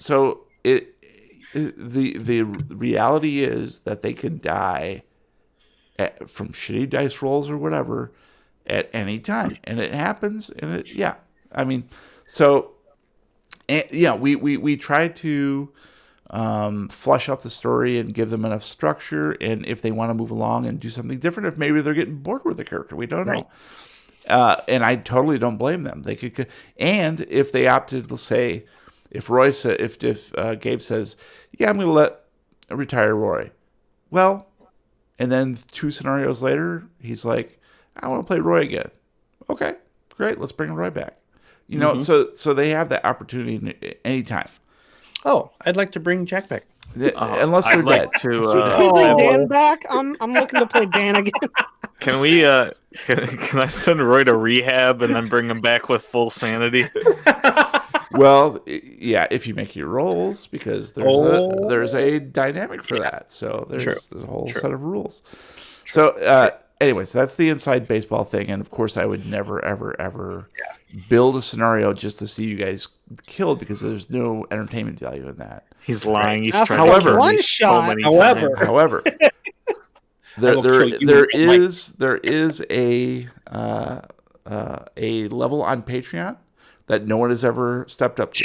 the reality is that they can die from shitty dice rolls or whatever at any time, and it happens. And we try to flush out the story and give them enough structure. And if they want to move along and do something different, if maybe they're getting bored with the character, we don't know. And I totally don't blame them. They could, and if they opted, let's say, if Roy said, if Gabe says, "Yeah, I'm going to let retire Roy," well, and then 2 scenarios later, he's like, "I want to play Roy again." Okay, great, let's bring Roy back. So they have that opportunity anytime. Oh, I'd like to bring Jack back. Unless they're I'd like dead. to. Can we bring Oh. Dan back? I'm looking to play Dan again. Can we? Can I send Roy to rehab and then bring him back with full sanity? Well, yeah, if you make your rolls, because Oh. there's a dynamic for that. So there's a whole True. set of rules. So, anyways, that's the inside baseball thing, and of course, I would never, ever, ever build a scenario just to see you guys killed because there's no entertainment value in that. He's lying. He's After trying to one kill me shot. many However. times. However, will kill you there with is a level on Patreon that no one has ever stepped up to,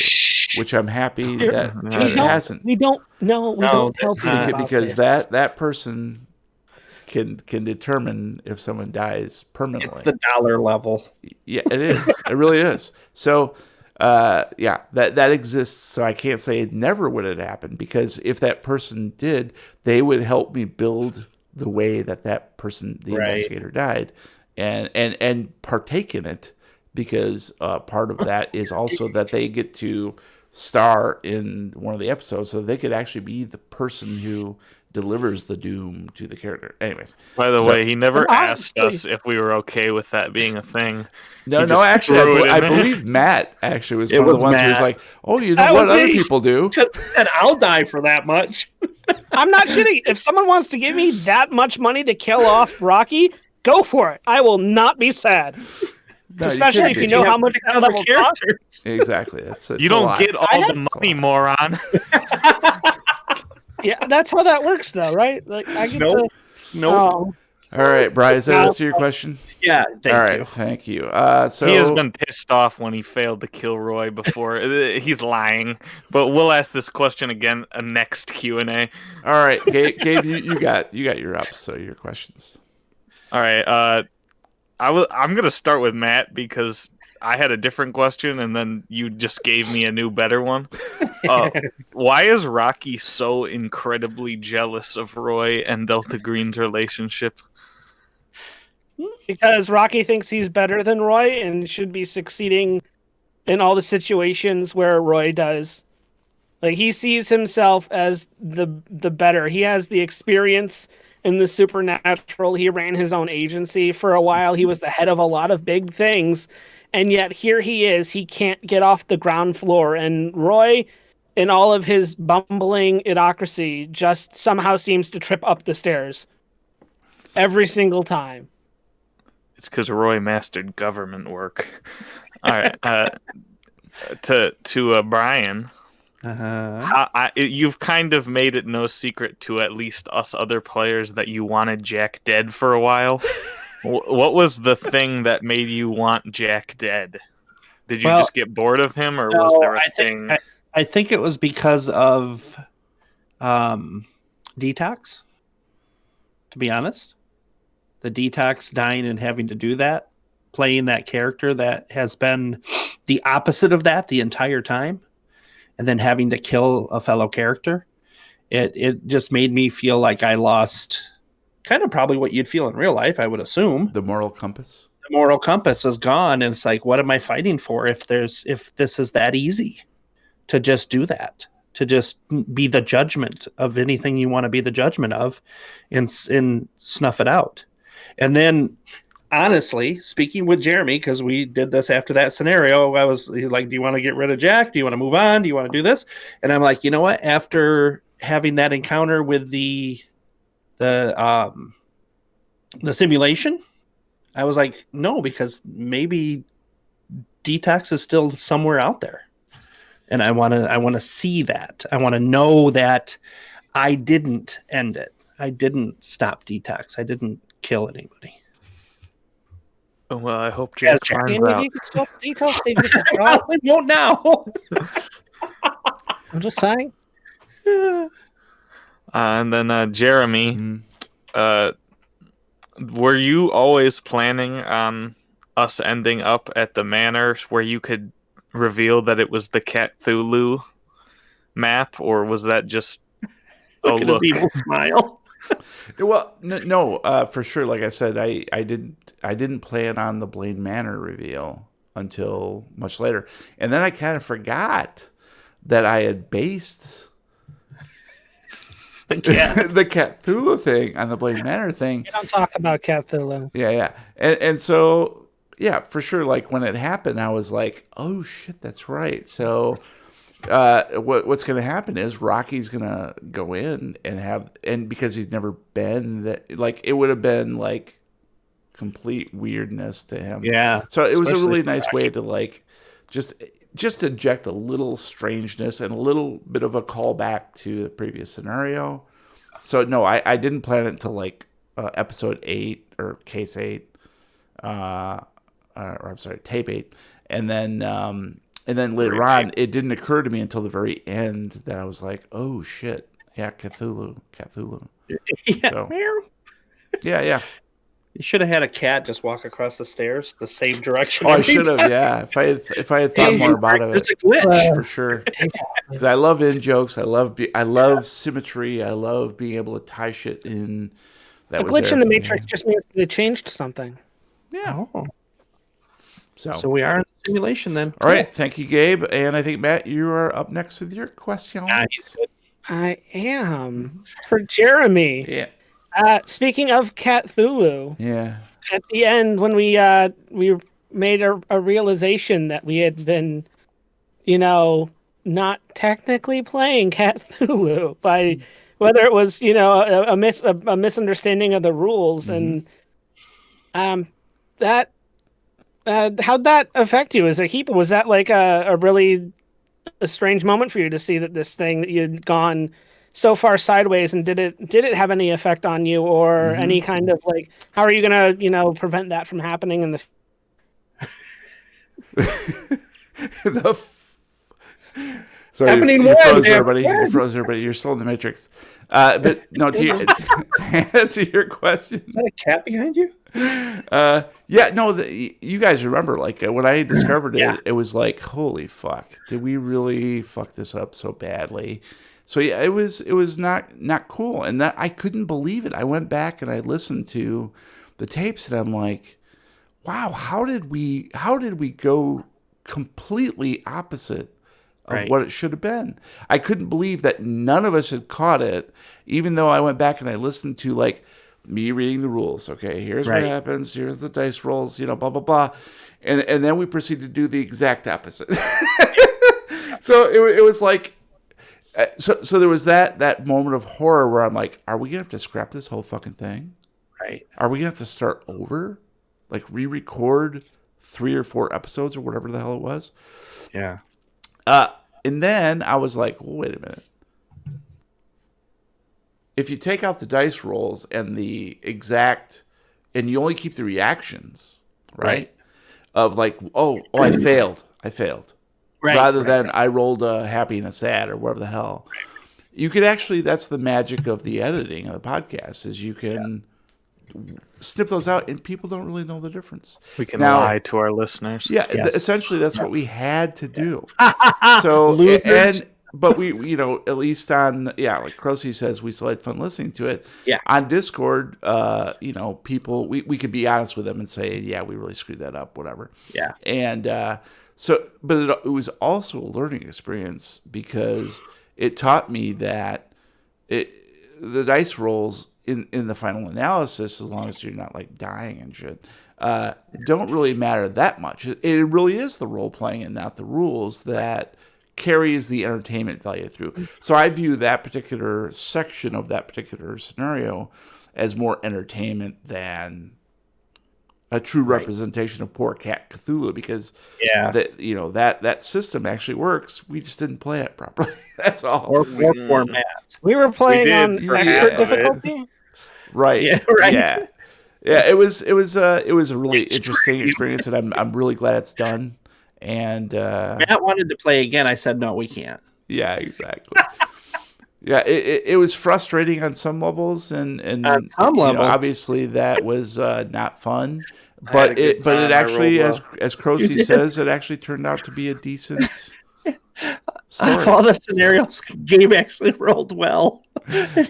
which I'm happy that it hasn't. We don't tell people about Because this. that person can determine if someone dies permanently. It's the dollar level. Yeah, it is. It really is. So, that exists. So I can't say it never would have happened because if that person did, they would help me build the way that person, the investigator, died, and partake in it because part of that is also that they get to star in one of the episodes, so they could actually be the person who delivers the doom to the character. Anyways, By the way, he never asked honestly- us if we were okay with that being a thing. no, He just actually, threw it in I there. believe Matt actually was It one of was the ones who was Matt. like, "Oh, you know That what was other me. people do." Just said I'll die for that much. I'm not shitting. If someone wants to give me that much money to kill off Rocky, go for it. I will not be sad. No, Especially can't if be. you know how much that other will cost. characters. Exactly. It's You a don't lot. get all the money, moron. Yeah, that's how that works, though, right? Like I get Nope. the Nope. oh, All right, Brian, does that No. answer your question? Yeah. All right, thank you. So He has been pissed off when he failed to kill Roy before. He's lying, but we'll ask this question again next Q&A. all right, Gabe, you got your ups, so your questions. All right, I'm gonna start with Matt because I had a different question, and then you just gave me a new, better one. Why is Rocky so incredibly jealous of Roy and Delta Green's relationship? because Rocky thinks he's better than Roy and should be succeeding in all the situations where Roy does. Like he sees himself as the better. He has the experience in the supernatural. He ran his own agency for a while. He was the head of a lot of big things. And yet here he is. He can't get off the ground floor. And Roy, in all of his bumbling idiocracy, just somehow seems to trip up the stairs every single time. It's because Roy mastered government work. All right, to Brian. You've kind of made it no secret to at least us other players that you wanted Jack dead for a while. What was the thing that made you want Jack dead? Did you just get bored of him, or was there a thing? I think it was because of Detox. To be honest, the Detox dying and having to do that, playing that character that has been the opposite of that the entire time, and then having to kill a fellow character, it just made me feel like I lost kind of probably what you'd feel in real life, I would assume. The moral compass. The moral compass is gone, and it's like, what am I fighting for if this is that easy to just do that, to just be the judgment of anything you want to be the judgment of and snuff it out. And then honestly, speaking with Jeremy, because we did this after that scenario, I was like, do you want to get rid of Jack? Do you want to move on? Do you want to do this? And I'm like, you know what? After having that encounter with the simulation, I was like, no, because maybe Detox is still somewhere out there. And I want to see that. I want to know that I didn't end it. I didn't stop Detox. I didn't kill anybody. Well, I hope Jack finds out. Maybe you could stop details. Even if it's wrong. I won't now. I'm just saying. And then Jeremy, were you always planning on us ending up at the manor where you could reveal that it was the Cthulhu map, or was that just Look at his evil smile. Well, no, for sure. Like I said, I didn't plan on the Blaine Manor reveal until much later, and then I kind of forgot that I had based The cat. the Cthulhu thing on the Blade Manor thing. We don't talk about Cthulhu. Yeah. And so, yeah, for sure, like, when it happened, I was like, oh, shit, that's right. So what's going to happen is Rocky's going to go in and because he's never been, that, like, it would have been, like, complete weirdness to him. Yeah. So it was a really Especially nice way to, like, just inject a little strangeness and a little bit of a callback to the previous scenario. So no, I didn't plan it until like episode 8 or case 8, or I'm sorry, tape 8, and then later on, it didn't occur to me until the very end that I was like, oh shit, yeah, Cthulhu. Yeah. So, yeah. You should have had a cat just walk across the stairs the same direction. Oh, I every should have. time. Yeah, if I had thought more about it, There's a glitch. for sure. Because I love in jokes. I love symmetry. I love being able to tie shit in. A glitch in the Matrix just means they changed something. Yeah. Oh. So So we are in the simulation then. all right. Thank you, Gabe. And I think Matt, you are up next with your questions. I am. For Jeremy. Yeah. Speaking of Cthulhu, Yeah. at the end when we made a realization that we had been, not technically playing Cthulhu by whether it was, a misunderstanding of the rules, and that how'd that affect you as a keeper? Was that like a really strange moment for you to see that this thing that you'd gone so far sideways, and did it have any effect on you, or any kind of, like, how are you gonna prevent that from happening in the Sorry, Happening you when, froze man? everybody. You froze everybody. You're still in the Matrix. But no, to answer your question. Is that a cat behind you? Yeah, no, you guys remember, like, when I discovered it, it was like, holy fuck, did we really fuck this up so badly? So yeah, it was not cool, and that I couldn't believe it. I went back and I listened to the tapes, and I'm like, wow, how did we go completely opposite of what it should have been? I couldn't believe that none of us had caught it, even though I went back and I listened to, like, me reading the rules. Okay, here's what happens. Here's the dice rolls. Blah blah blah, and then we proceeded to do the exact opposite. So it was like. So there was that moment of horror where I'm like, are we going to have to scrap this whole fucking thing? Right. Are we going to have to start over? Like, re-record 3 or 4 episodes or whatever the hell it was? Yeah. And then I was like, well, wait a minute. If you take out the dice rolls and the exact, and you only keep the reactions, right? Of like, oh, I failed. Right. Rather than I rolled a happy and a sad or whatever the hell. You could actually, that's the magic of the editing of the podcast, is you can snip those out and people don't really know the difference. We can lie to our listeners. Yeah, Yes. essentially that's what we had to do. So, but we, at least on, like Crocy says, we still had fun listening to it. Yeah. On Discord, people, we could be honest with them and say, yeah, we really screwed that up, whatever. Yeah. And but it was also a learning experience because it taught me that the dice rolls in the final analysis, as long as you're not like dying and shit, don't really matter that much. It really is the role playing and not the rules that carries the entertainment value through. So I view that particular section of that particular scenario as more entertainment than a true representation of poor cat Cthulhu, because that system actually works. We just didn't play it properly. That's all. Or format. We were playing on for expert difficulty. Right. Yeah, right. Yeah. Yeah. It was a really interesting experience, and I'm really glad it's done. And Matt wanted to play again. I said no, we can't. yeah, exactly. Yeah, it was frustrating on some levels, and On some levels. obviously that was not fun. But it actually, rolled as Crocy says, it actually turned out to be a decent story. Of all the scenarios, Gabe actually rolled well.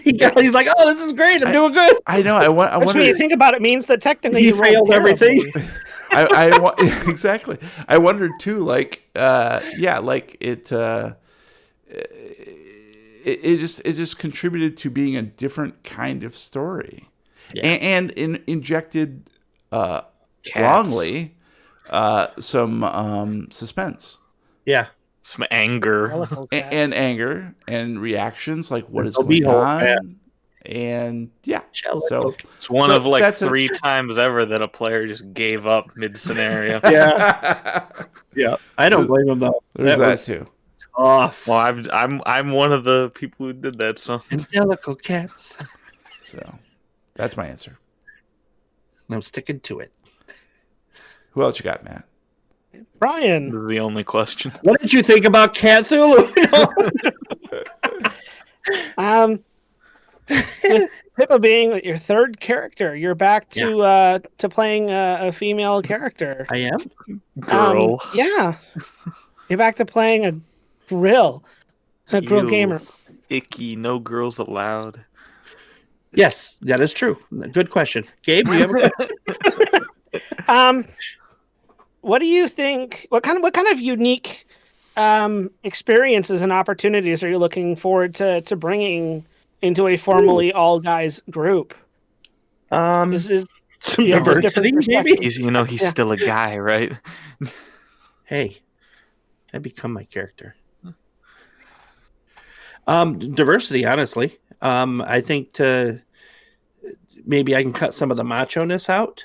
He's like, "Oh, this is great! I'm doing good." I know. I Which, when you wonder. think about it, means that technically He you rolled failed everything. terribly. Exactly. I wondered too. Like, like it. it just contributed to being a different kind of story, and injected wrongly some suspense. Yeah. Some anger. Jellicle cats. And anger and reactions, like what is No going beehole, on, yeah. and Jellicle. so It's one So of like that's 3 times ever that a player just gave up mid scenario. Yeah. Yeah. I don't blame him though. there's that was too. off. Well, I'm one of the people who did that. So Angelical cats. So that's my answer. I'm sticking to it. Who else you got, Matt? Brian. this is the only question. What did you think about Cthulhu? With Pippa being your third character, you're back to playing a female character. I am. Girl. Yeah, you're back to playing a grill Ew. gamer. Icky. No girls allowed. Yes, that is true. Good question. Gabe, do you have a question? What do you think? What kind of unique experiences and opportunities are you looking forward to bringing into a formally all guys group? Is Some you have those diversity, different maybe? He's Yeah. still a guy, right? Hey, I become my character. Diversity, honestly. I think maybe I can cut some of the macho-ness out.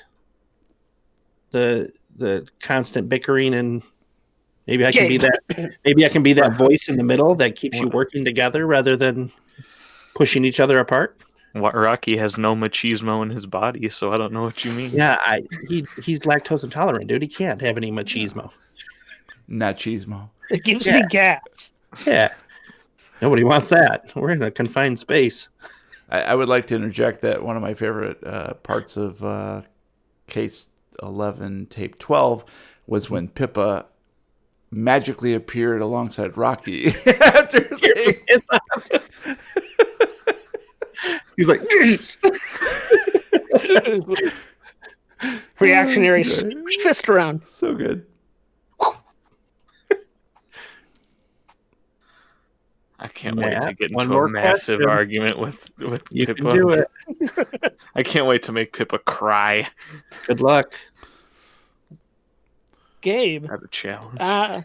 The constant bickering, and maybe I can be that. Maybe I can be that voice in the middle that keeps you working together rather than pushing each other apart. Rocky has no machismo in his body, so I don't know what you mean. Yeah, he's lactose intolerant, dude. He can't have any machismo. Not Cheesemo. It gives me gas. Yeah, nobody wants that. We're in a confined space. I would like to interject that one of my favorite parts of Case 11, Tape 12 was when Pippa magically appeared alongside Rocky. After saying, He's like, Reactionary fist around. so good. I can't wait to Matt, get one into more a massive question. argument with you Pippa. can do it. I can't wait to make Pippa cry Good luck. Gabe. at a challenge.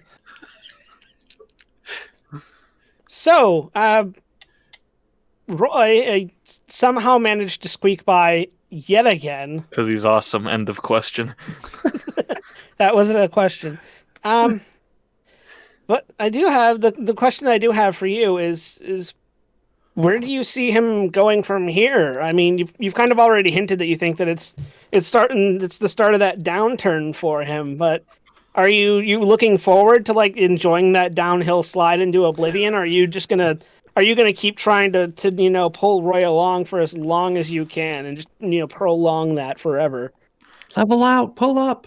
So, Roy somehow managed to squeak by yet again. Because he's awesome. End of question. That wasn't a question. But I do have the question I do have for you is where do you see him going from here? I mean, you've kind of already hinted that you think that it's the start of that downturn for him, but are you looking forward to like enjoying that downhill slide into oblivion? Or are you gonna keep trying to pull Roy along for as long as you can and just prolong that forever? Level out. Pull up.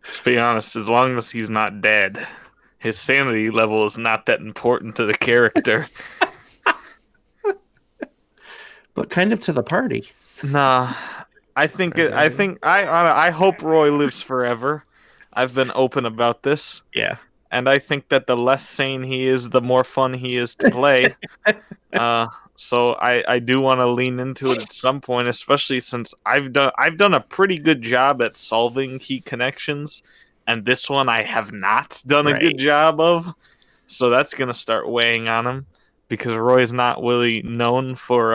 Just be honest, as long as he's not dead, his sanity level is not that important to the character. But kind of to the party. Nah, I hope Roy lives forever. I've been open about this, Yeah. and I think that the less sane he is, the more fun he is to play. So I do want to lean into it at some point, especially since I've done a pretty good job at solving key connections, and this one I have not done a good job of. So that's gonna start weighing on him because Roy's not really known for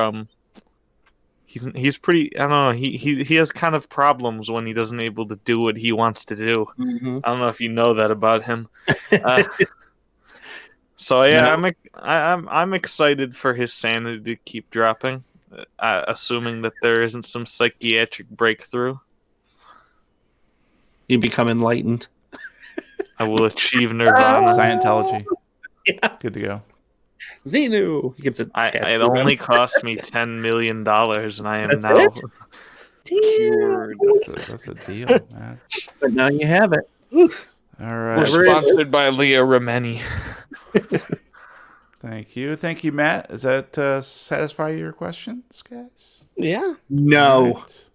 He's pretty. I don't know. He has kind of problems when he doesn't able to do what he wants to do. Mm-hmm. I don't know if you know that about him. So yeah, No. I'm excited for his sanity to keep dropping, assuming that there isn't some psychiatric breakthrough. You become enlightened. I will achieve nirvana. Scientology. Yeah. Good to go. Xenu. He gets it. It only cost me $10 million, and I am That's now it? cured. That's a deal, man. But now you have it. All We're right. sponsored by Leah Remeni. Thank you, Matt. Does that satisfy your questions, guys? Yeah. No. Right.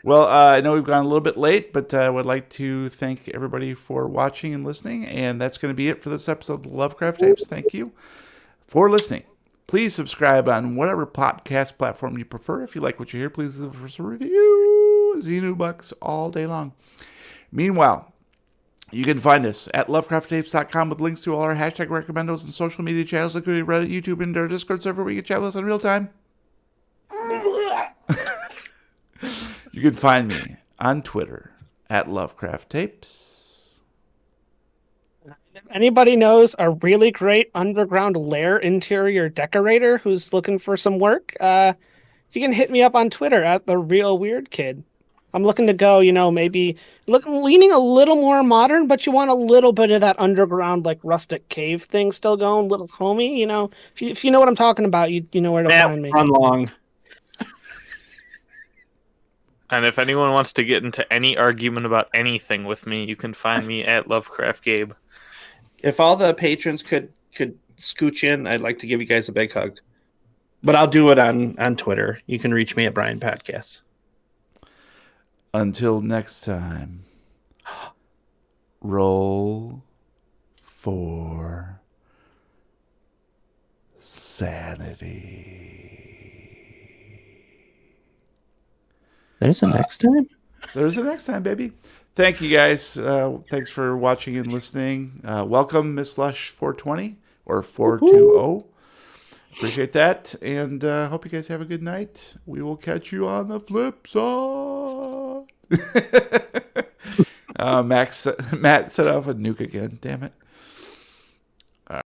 Well, I know we've gone a little bit late, but I would like to thank everybody for watching and listening. And that's going to be it for this episode of the Lovecraft Tapes. Thank you. for listening. Please subscribe on whatever podcast platform you prefer. If you like what you hear, please leave us a review. Xenu Bucks all day long. Meanwhile, you can find us at lovecrafttapes.com with links to all our hashtag recommendos and social media channels, including Reddit, YouTube, and our Discord server where you can chat with us in real time. You can find me on Twitter at Lovecraft Tapes. If anybody knows a really great underground lair interior decorator who's looking for some work, you can hit me up on Twitter at The Real Weird Kid. I'm looking to go, maybe leaning a little more modern, but you want a little bit of that underground, like rustic cave thing still going, little homey. If you know what I'm talking about, you know where to find me. Run long. And if anyone wants to get into any argument about anything with me, you can find me at Lovecraft Gabe. If all the patrons could scooch in, I'd like to give you guys a big hug. But I'll do it on Twitter. You can reach me at Brian Podcast. Until next time, roll for sanity. There's a next time? There's a next time, baby. Thank you, guys. Thanks for watching and listening. Welcome, Miss Lush 420 or 420. Appreciate that. And hope you guys have a good night. We will catch you on the flip side. Matt set off a nuke again. Damn it.